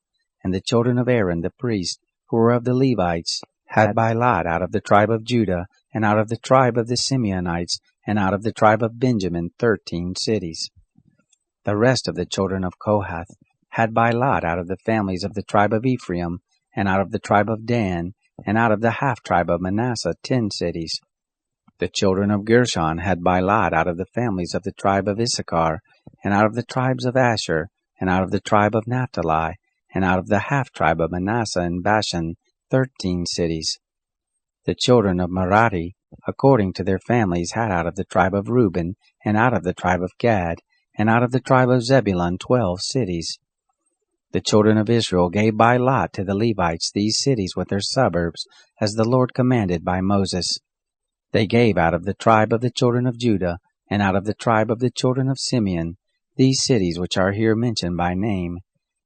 and the children of Aaron the priest, who were of the Levites, had by lot out of the tribe of Judah, and out of the tribe of the Simeonites, and out of the tribe of Benjamin 13 cities. The rest of the children of Kohath had by lot out of the families of the tribe of Ephraim, and out of the tribe of Dan, and out of the half-tribe of Manasseh 10 cities. The children of Gershon had by lot out of the families of the tribe of Issachar, and out of the tribes of Asher, and out of the tribe of Naphtali, and out of the half-tribe of Manasseh and Bashan 13 cities. The children of Merari, according to their families, had out of the tribe of Reuben, and out of the tribe of Gad, and out of the tribe of Zebulun 12 cities. The children of Israel gave by lot to the Levites these cities with their suburbs, as the Lord commanded by Moses. They gave out of the tribe of the children of Judah, and out of the tribe of the children of Simeon, these cities which are here mentioned by name.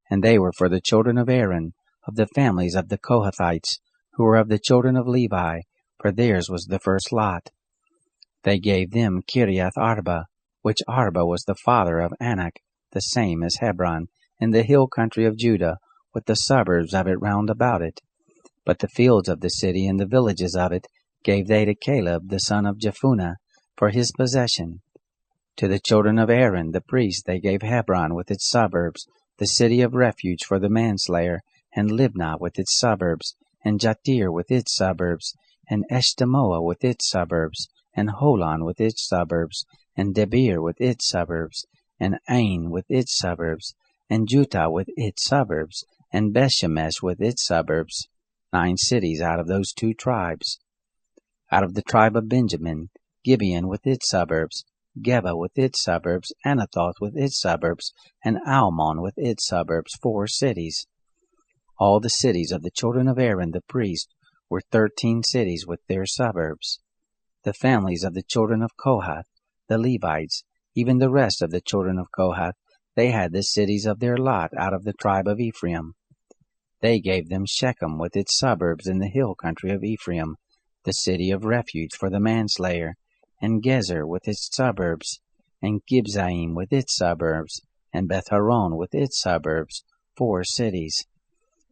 And they were for the children of Aaron, of the families of the Kohathites, who were of the children of Levi, for theirs was the first lot. They gave them Kiriath Arba, which Arba was the father of Anak, the same as Hebron, in the hill country of Judah, with the suburbs of it round about it. But the fields of the city and the villages of it gave they to Caleb the son of Jephunneh for his possession. To the children of Aaron the priest they gave Hebron with its suburbs, the city of refuge for the manslayer, and Libnah with its suburbs, and Jatir with its suburbs, and Eshtemoa with its suburbs, and Holon with its suburbs, and Debir with its suburbs, and Ain with its suburbs, and Juttah with its suburbs, and Bethshemesh with its suburbs, 9 cities out of those 2 tribes. Out of the tribe of Benjamin, Gibeon with its suburbs, Geba with its suburbs, Anathoth with its suburbs, and Almon with its suburbs, 4 cities. All the cities of the children of Aaron the priest were 13 cities with their suburbs. The families of the children of Kohath, the Levites, even the rest of the children of Kohath, they had the cities of their lot out of the tribe of Ephraim. They gave them Shechem with its suburbs in the hill country of Ephraim, the city of refuge for the manslayer, and Gezer with its suburbs, and Gibzaim with its suburbs, and Beth-horon with its suburbs, 4 cities.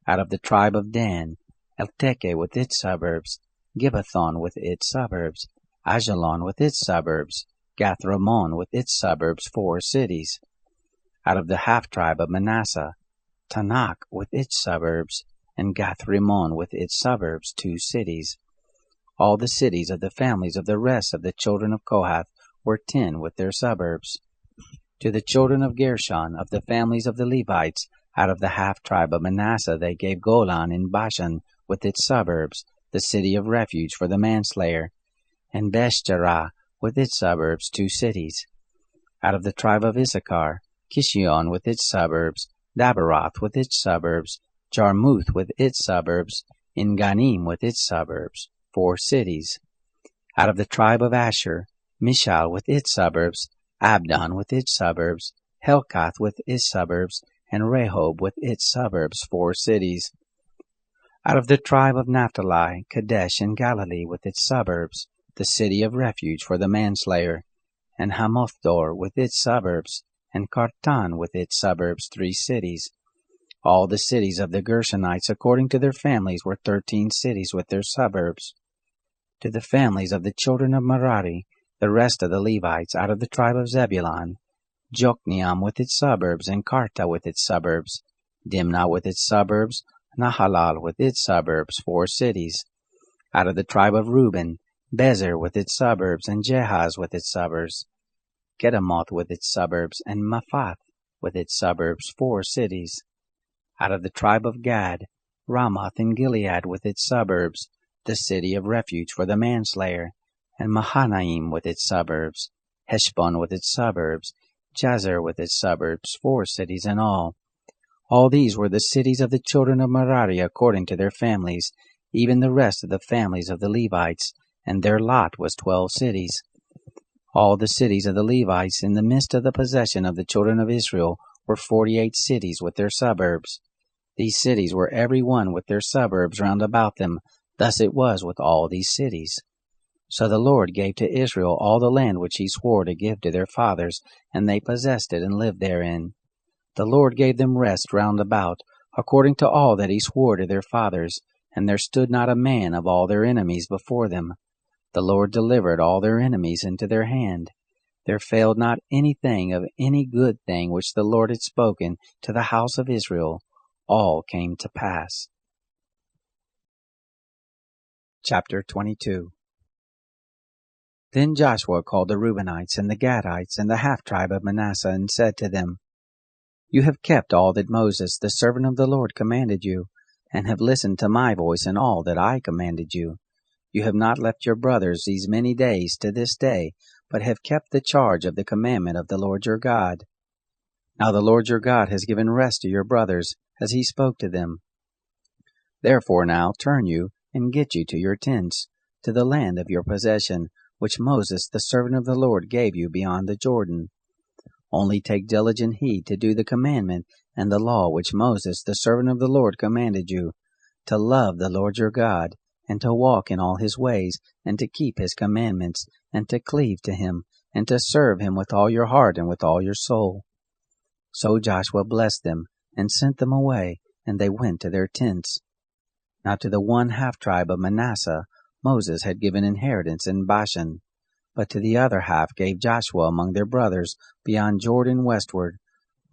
Out of the tribe of Dan, Elteke with its suburbs, Gibbethon with its suburbs, Ajalon with its suburbs, Gath-Rimmon with its suburbs, 4 cities. Out of the half-tribe of Manasseh, Tanakh with its suburbs, and Gath-Rimmon with its suburbs, 2 cities. All the cities of the families of the rest of the children of Kohath were 10 with their suburbs. To the children of Gershon, of the families of the Levites, out of the half-tribe of Manasseh they gave Golan in Bashan with its suburbs, the city of refuge for the manslayer, and Beshterah with its suburbs, 2 cities. Out of the tribe of Issachar, Kishion with its suburbs, Dabaroth with its suburbs, Jarmuth with its suburbs, Engannim with its suburbs, 4 cities. Out of the tribe of Asher, Mishal with its suburbs, Abdon with its suburbs, Helkath with its suburbs, and Rehob with its suburbs, 4 cities. Out of the tribe of Naphtali, Kadesh in Galilee with its suburbs, the city of refuge for the manslayer, and Hamothdor with its suburbs, and Kartan with its suburbs, 3 cities. All the cities of the Gershonites according to their families were 13 cities with their suburbs. To the families of the children of Merari, the rest of the Levites out of the tribe of Zebulun, Jokneam with its suburbs, and Karta with its suburbs, Dimnah with its suburbs, Nahalal with its suburbs, 4 cities. Out of the tribe of Reuben, Bezer with its suburbs, and Jehaz with its suburbs, Kedemoth with its suburbs, and Mephath with its suburbs, 4 cities. Out of the tribe of Gad, Ramoth in Gilead with its suburbs, the city of refuge for the manslayer, and Mahanaim with its suburbs, Heshbon with its suburbs, Jazer with its suburbs, 4 cities in all. All these were the cities of the children of Merari according to their families, even the rest of the families of the Levites, and their lot was 12 cities. All the cities of the Levites in the midst of the possession of the children of Israel were 48 cities with their suburbs. These cities were every one with their suburbs round about them. Thus it was with all these cities. So the Lord gave to Israel all the land which he swore to give to their fathers, and they possessed it and lived therein. The Lord gave them rest round about, according to all that he swore to their fathers, and there stood not a man of all their enemies before them. The Lord delivered all their enemies into their hand. There failed not anything of any good thing which the Lord had spoken to the house of Israel. All came to pass. Chapter 22. Then Joshua called the Reubenites and the Gadites and the half-tribe of Manasseh, and said to them, You have kept all that Moses, the servant of the Lord, commanded you, and have listened to my voice in all that I commanded you. You have not left your brothers these many days to this day, but have kept the charge of the commandment of the Lord your God. Now the Lord your God has given rest to your brothers, as he spoke to them. Therefore now turn you, and get you to your tents, to the land of your possession, which Moses the servant of the Lord gave you beyond the Jordan. Only take diligent heed to do the commandment and the law which Moses the servant of the Lord commanded you, to love the Lord your God, and to walk in all his ways, and to keep his commandments, and to cleave to him, and to serve him with all your heart and with all your soul. So Joshua blessed them, and sent them away, and they went to their tents. Now to the one half-tribe of Manasseh Moses had given inheritance in Bashan, but to the other half gave Joshua among their brothers beyond Jordan westward.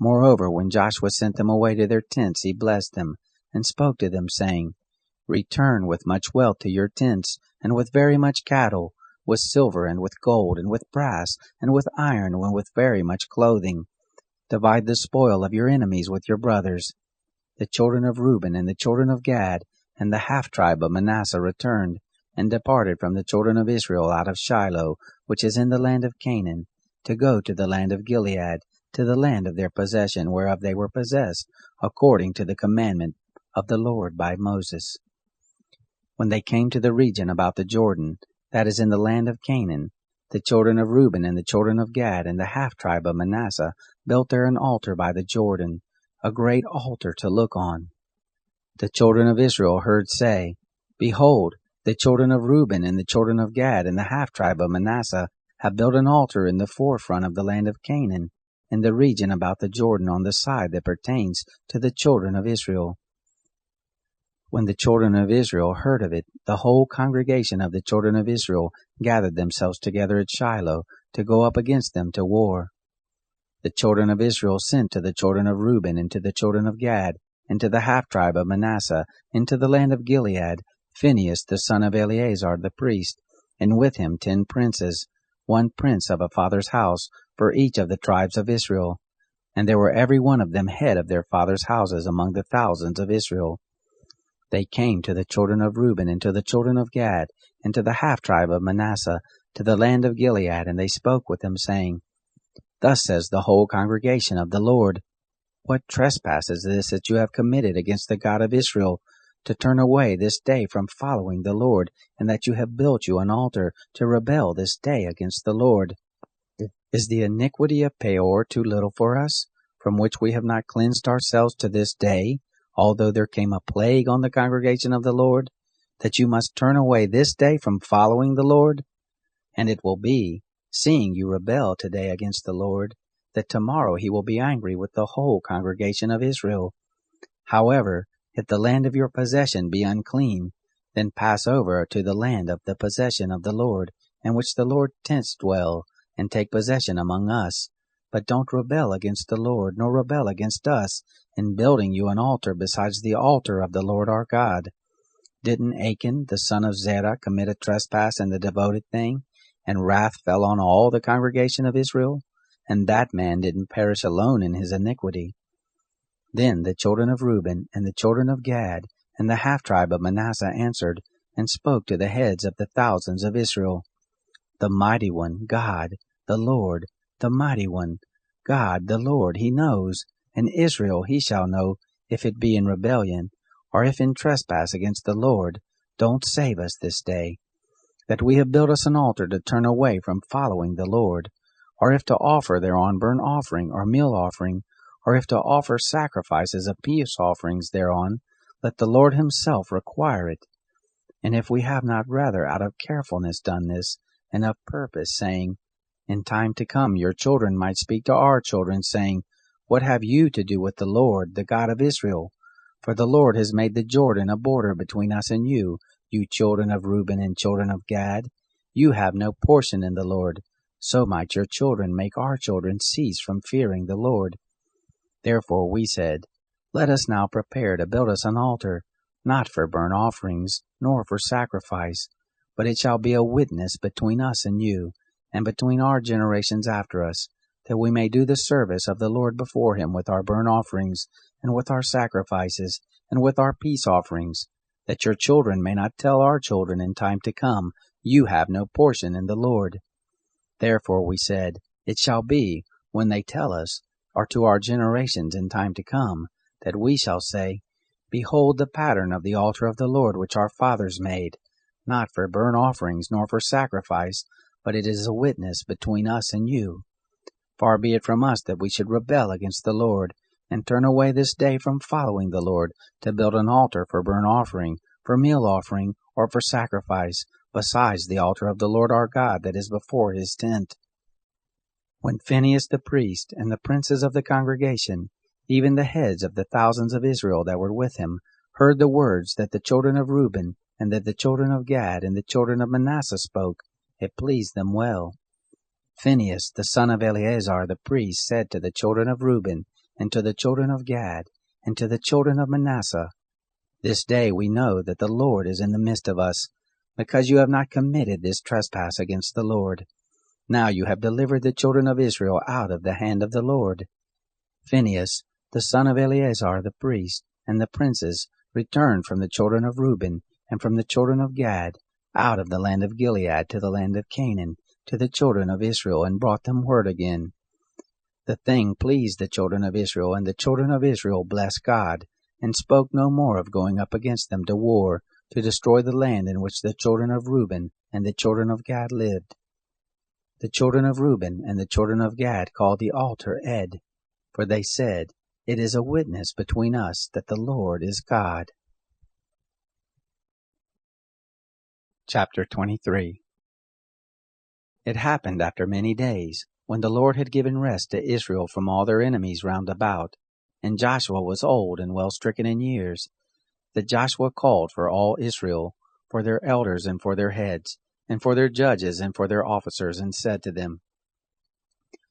Moreover, when Joshua sent them away to their tents, he blessed them, and spoke to them, saying, Return with much wealth to your tents, and with very much cattle, with silver, and with gold, and with brass, and with iron, and with very much clothing. Divide the spoil of your enemies with your brothers. The children of Reuben and the children of Gad and the half-tribe of Manasseh returned, and departed from the children of Israel out of Shiloh, which is in the land of Canaan, to go to the land of Gilead, to the land of their possession, whereof they were possessed, according to the commandment of the Lord by Moses. When they came to the region about the Jordan, that is in the land of Canaan, the children of Reuben and the children of Gad and the half-tribe of Manasseh built there an altar by the Jordan, a great altar to look on. The children of Israel heard say, Behold, the children of Reuben and the children of Gad and the half-tribe of Manasseh have built an altar in the forefront of the land of Canaan, in the region about the Jordan on the side that pertains to the children of Israel. When the children of Israel heard of it, the whole congregation of the children of Israel gathered themselves together at Shiloh to go up against them to war. The children of Israel sent to the children of Reuben and to the children of Gad and to the half-tribe of Manasseh into the land of Gilead, Phinehas the son of Eleazar the priest, and with him 10 princes, 1 prince of a father's house, for each of the tribes of Israel. And there were every one of them head of their fathers' houses among the thousands of Israel. They came to the children of Reuben and to the children of Gad and to the half-tribe of Manasseh, to the land of Gilead, and they spoke with them, saying, Thus says the whole congregation of the Lord, What trespass is this that you have committed against the God of Israel, to turn away this day from following the Lord, and that you have built you an altar to rebel this day against the Lord? Is the iniquity of Peor too little for us, from which we have not cleansed ourselves to this day, although there came a plague on the congregation of the Lord, that you must turn away this day from following the Lord? And it will be, seeing you rebel today against the Lord, that tomorrow he will be angry with the whole congregation of Israel. However, if the land of your possession be unclean, then pass over to the land of the possession of the Lord, in which the Lord tents dwell, and take possession among us. but don't rebel against the Lord, nor rebel against us, in building you an altar besides the altar of the Lord our God. Didn't Achan, the son of Zerah, commit a trespass in the devoted thing, and wrath fell on all the congregation of Israel? And that man didn't perish alone in his iniquity. Then the children of Reuben, and the children of Gad, and the half-tribe of Manasseh answered, and spoke to the heads of the thousands of Israel. The mighty one, God, the Lord, the mighty one, God, the Lord, he knows, and Israel he shall know, if it be in rebellion, or if in trespass against the Lord. Don't save us this day, that we have built us an altar to turn away from following the Lord, or if to offer thereon burnt offering or meal offering, or if to offer sacrifices of peace offerings thereon, let the Lord himself require it. And if we have not rather out of carefulness done this, and of purpose, saying, in time to come your children might speak to our children, saying, what have you to do with the Lord, the God of Israel? For the Lord has made the Jordan a border between us and you, you children of Reuben and children of Gad. You have no portion in the Lord. So might your children make our children cease from fearing the Lord. Therefore we said, let us now prepare to build us an altar, not for burnt offerings, nor for sacrifice, but it shall be a witness between us and you, and between our generations after us, that we may do the service of the Lord before him with our burnt offerings, and with our sacrifices, and with our peace offerings, that your children may not tell our children in time to come, you have no portion in the Lord. Therefore we said, it shall be, when they tell us, or to our generations in time to come, that we shall say, behold the pattern of the altar of the Lord which our fathers made, not for burnt offerings nor for sacrifice, but it is a witness between us and you. Far be it from us that we should rebel against the Lord, and turn away this day from following the Lord, to build an altar for burnt offering, for meal offering, or for sacrifice, besides the altar of the Lord our God that is before his tent. When Phinehas the priest, and the princes of the congregation, even the heads of the thousands of Israel that were with him, heard the words that the children of Reuben, and that the children of Gad, and the children of Manasseh spoke, it pleased them well. Phinehas, the son of Eleazar the priest, said to the children of Reuben, and to the children of Gad, and to the children of Manasseh, this day we know that the Lord is in the midst of us, because you have not committed this trespass against the Lord. Now you have delivered the children of Israel out of the hand of the Lord. Phinehas, the son of Eleazar the priest, and the princes returned from the children of Reuben, and from the children of Gad, out of the land of Gilead to the land of Canaan, to the children of Israel, and brought them word again. The thing pleased the children of Israel, and the children of Israel blessed God, and spoke no more of going up against them to war, to destroy the land in which the children of Reuben and the children of Gad lived. The children of Reuben and the children of Gad called the altar Ed, for they said, it is a witness between us that the Lord is God. Chapter 23. It happened after many days, when the Lord had given rest to Israel from all their enemies round about, and Joshua was old and well stricken in years, that Joshua called for all Israel, for their elders and for their heads, and for their judges and for their officers, and said to them,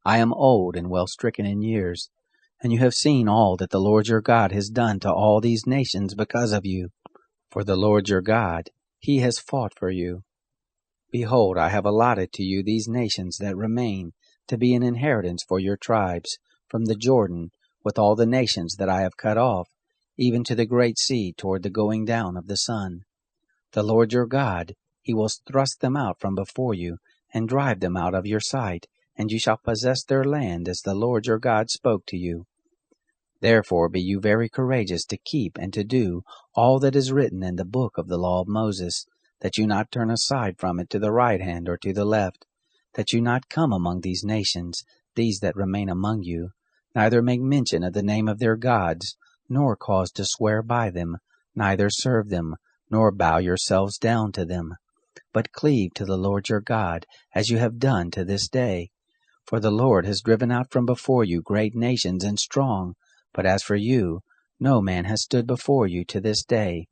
I am old and well stricken in years, and you have seen all that the Lord your God has done to all these nations because of you. For the Lord your God, he has fought for you. Behold, I have allotted to you these nations that remain, to be an inheritance for your tribes, from the Jordan, with all the nations that I have cut off, even to the great sea toward the going down of the sun. The Lord your God, he will thrust them out from before you, and drive them out of your sight, and you shall possess their land as the Lord your God spoke to you. Therefore be you very courageous to keep and to do all that is written in the book of the law of Moses, that you not turn aside from it to the right hand or to the left, that you not come among these nations, these that remain among you, neither make mention of the name of their gods, nor cause to swear by them, neither serve them, nor bow yourselves down to them, but cleave to the Lord your God, as you have done to this day. For the Lord has driven out from before you great nations and strong, but as for you, no man has stood before you to this day.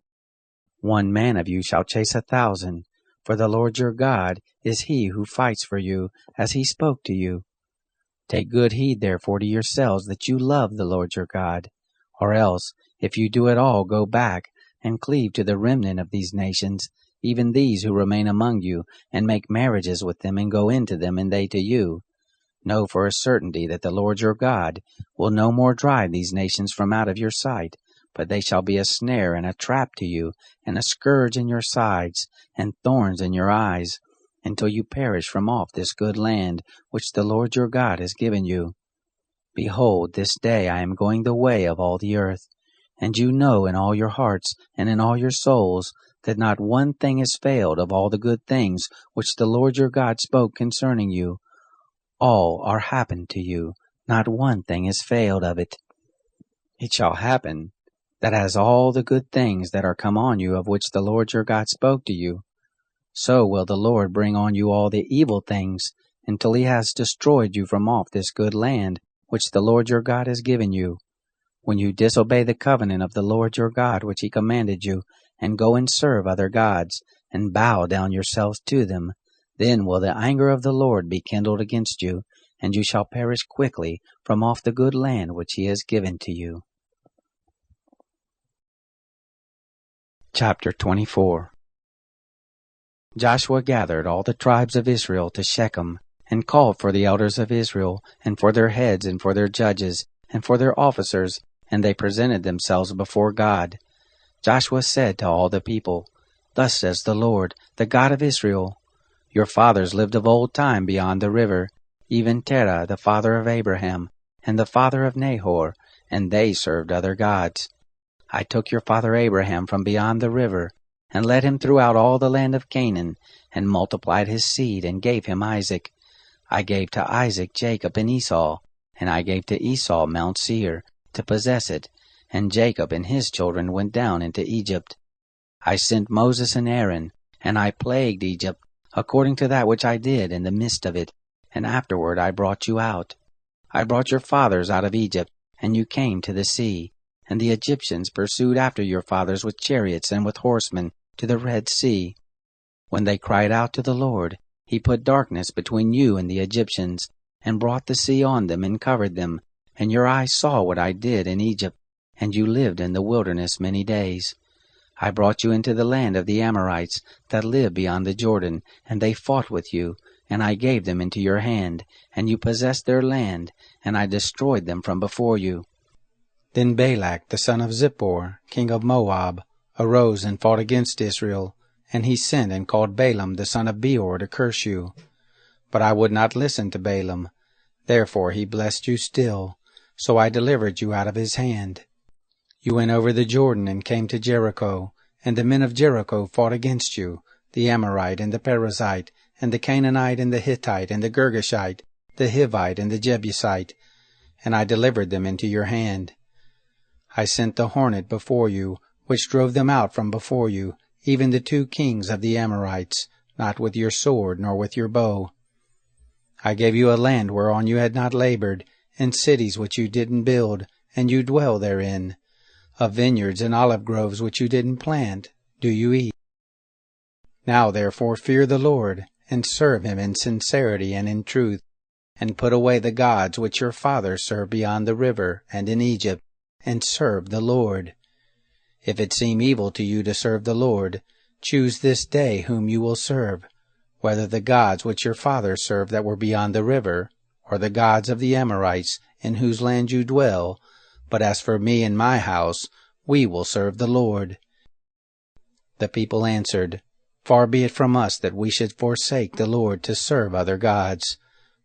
1 man of you shall chase 1,000, for the Lord your God is he who fights for you, as he spoke to you. Take good heed therefore to yourselves that you love the Lord your God. Or else, if you do at all go back, and cleave to the remnant of these nations, even these who remain among you, and make marriages with them, and go into them, and they to you. Know for a certainty that the Lord your God will no more drive these nations from out of your sight, but they shall be a snare and a trap to you, and a scourge in your sides, and thorns in your eyes, until you perish from off this good land which the Lord your God has given you. Behold, this day I am going the way of all the earth, and you know in all your hearts and in all your souls that not one thing has failed of all the good things which the Lord your God spoke concerning you. All are happened to you, not one thing has failed of it. It shall happen that as all the good things that are come on you of which the Lord your God spoke to you, so will the Lord bring on you all the evil things, until he has destroyed you from off this good land which the Lord your God has given you. When you disobey the covenant of the Lord your God which he commanded you, and go and serve other gods, and bow down yourselves to them, then will the anger of the Lord be kindled against you, and you shall perish quickly from off the good land which he has given to you. Chapter 24. Joshua gathered all the tribes of Israel to Shechem, and called for the elders of Israel, and for their heads, and for their judges, and for their officers, and they presented themselves before God. Joshua said to all the people, Thus says the Lord, the God of Israel, Your fathers lived of old time beyond the river, even Terah the father of Abraham, and the father of Nahor, and they served other gods. I took your father Abraham from beyond the river, and led him throughout all the land of Canaan, and multiplied his seed, and gave him Isaac. I gave to Isaac Jacob and Esau, and I gave to Esau Mount Seir, to possess it, and Jacob and his children went down into Egypt. I sent Moses and Aaron, and I plagued Egypt, according to that which I did in the midst of it, and afterward I brought you out. I brought your fathers out of Egypt, and you came to the sea, and the Egyptians pursued after your fathers with chariots and with horsemen to the Red Sea. When they cried out to the Lord, he put darkness between you and the Egyptians, and brought the sea on them and covered them, and your eyes saw what I did in Egypt, and you lived in the wilderness many days. I brought you into the land of the Amorites that live beyond the Jordan, and they fought with you, and I gave them into your hand, and you possessed their land, and I destroyed them from before you. Then Balak the son of Zippor, king of Moab, arose and fought against Israel, and he sent and called Balaam the son of Beor to curse you. But I would not listen to Balaam. Therefore he blessed you still, so I delivered you out of his hand. You went over the Jordan and came to Jericho, and the men of Jericho fought against you, the Amorite and the Perizzite, and the Canaanite and the Hittite and the Girgashite, the Hivite and the Jebusite, and I delivered them into your hand. I sent the hornet before you, which drove them out from before you, even the 2 kings of the Amorites, not with your sword nor with your bow. I gave you a land whereon you had not labored, and cities which you didn't build, and you dwell therein. Of vineyards and olive groves which you didn't plant, do you eat. Now therefore fear the Lord, and serve him in sincerity and in truth, and put away the gods which your fathers served beyond the river and in Egypt, and serve the Lord. If it seem evil to you to serve the Lord, choose this day whom you will serve, whether the gods which your fathers served that were beyond the river, or the gods of the Amorites, in whose land you dwell. But as for me and my house, we will serve the Lord. The people answered, Far be it from us that we should forsake the Lord to serve other gods.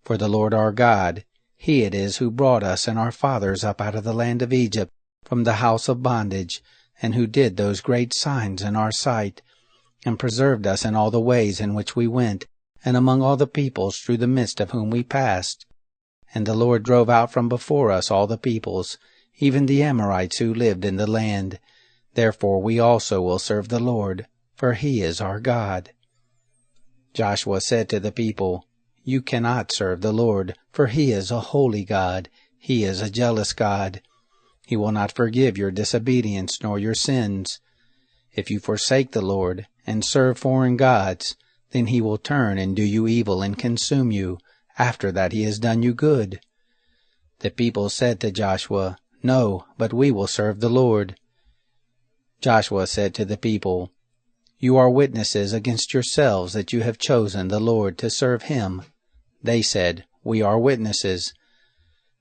For the Lord our God, he it is who brought us and our fathers up out of the land of Egypt, from the house of bondage, and who did those great signs in our sight, and preserved us in all the ways in which we went, and among all the peoples through the midst of whom we passed. And the Lord drove out from before us all the peoples, even the Amorites who lived in the land. Therefore we also will serve the Lord, for he is our God. Joshua said to the people, You cannot serve the Lord, for he is a holy God. He is a jealous God. He will not forgive your disobedience nor your sins. If you forsake the Lord and serve foreign gods, then he will turn and do you evil and consume you, after that he has done you good. The people said to Joshua, "No, but we will serve the Lord." Joshua said to the people, "You are witnesses against yourselves that you have chosen the Lord to serve him." They said, "We are witnesses."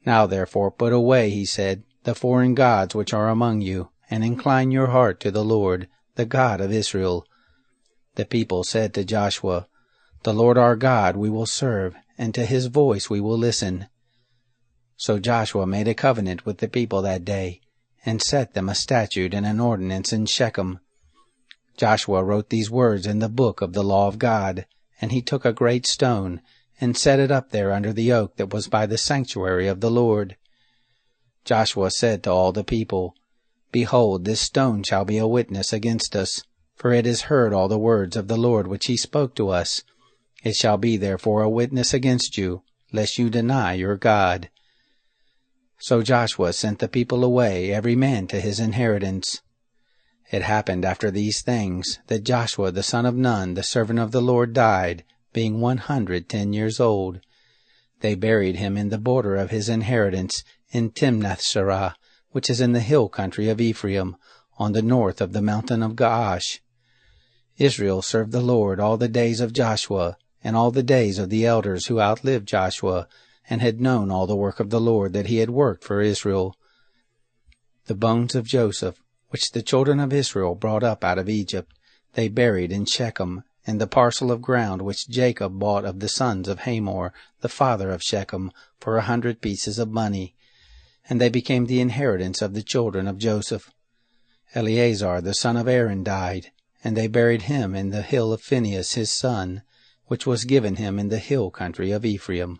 "Now therefore put away," he said, "the foreign gods which are among you, and incline your heart to the Lord, the God of Israel." The people said to Joshua, "The Lord our God we will serve, and to his voice we will listen." So Joshua made a covenant with the people that day, and set them a statute and an ordinance in Shechem. Joshua wrote these words in the book of the law of God, and he took a great stone, and set it up there under the oak that was by the sanctuary of the Lord. Joshua said to all the people, "Behold, this stone shall be a witness against us, for it has heard all the words of the Lord which he spoke to us. It shall be therefore a witness against you, lest you deny your God." So Joshua sent the people away, every man to his inheritance. It happened after these things, that Joshua the son of Nun, the servant of the Lord, died, being 110 years old. They buried him in the border of his inheritance, in Timnath-serah, which is in the hill country of Ephraim, on the north of the mountain of Gaash. Israel served the Lord all the days of Joshua, and all the days of the elders who outlived Joshua, and had known all the work of the Lord that he had worked for Israel. The bones of Joseph, which the children of Israel brought up out of Egypt, they buried in Shechem, and the parcel of ground which Jacob bought of the sons of Hamor, the father of Shechem, for 100 pieces of money. And they became the inheritance of the children of Joseph. Eleazar the son of Aaron died, and they buried him in the hill of Phinehas his son, which was given him in the hill country of Ephraim.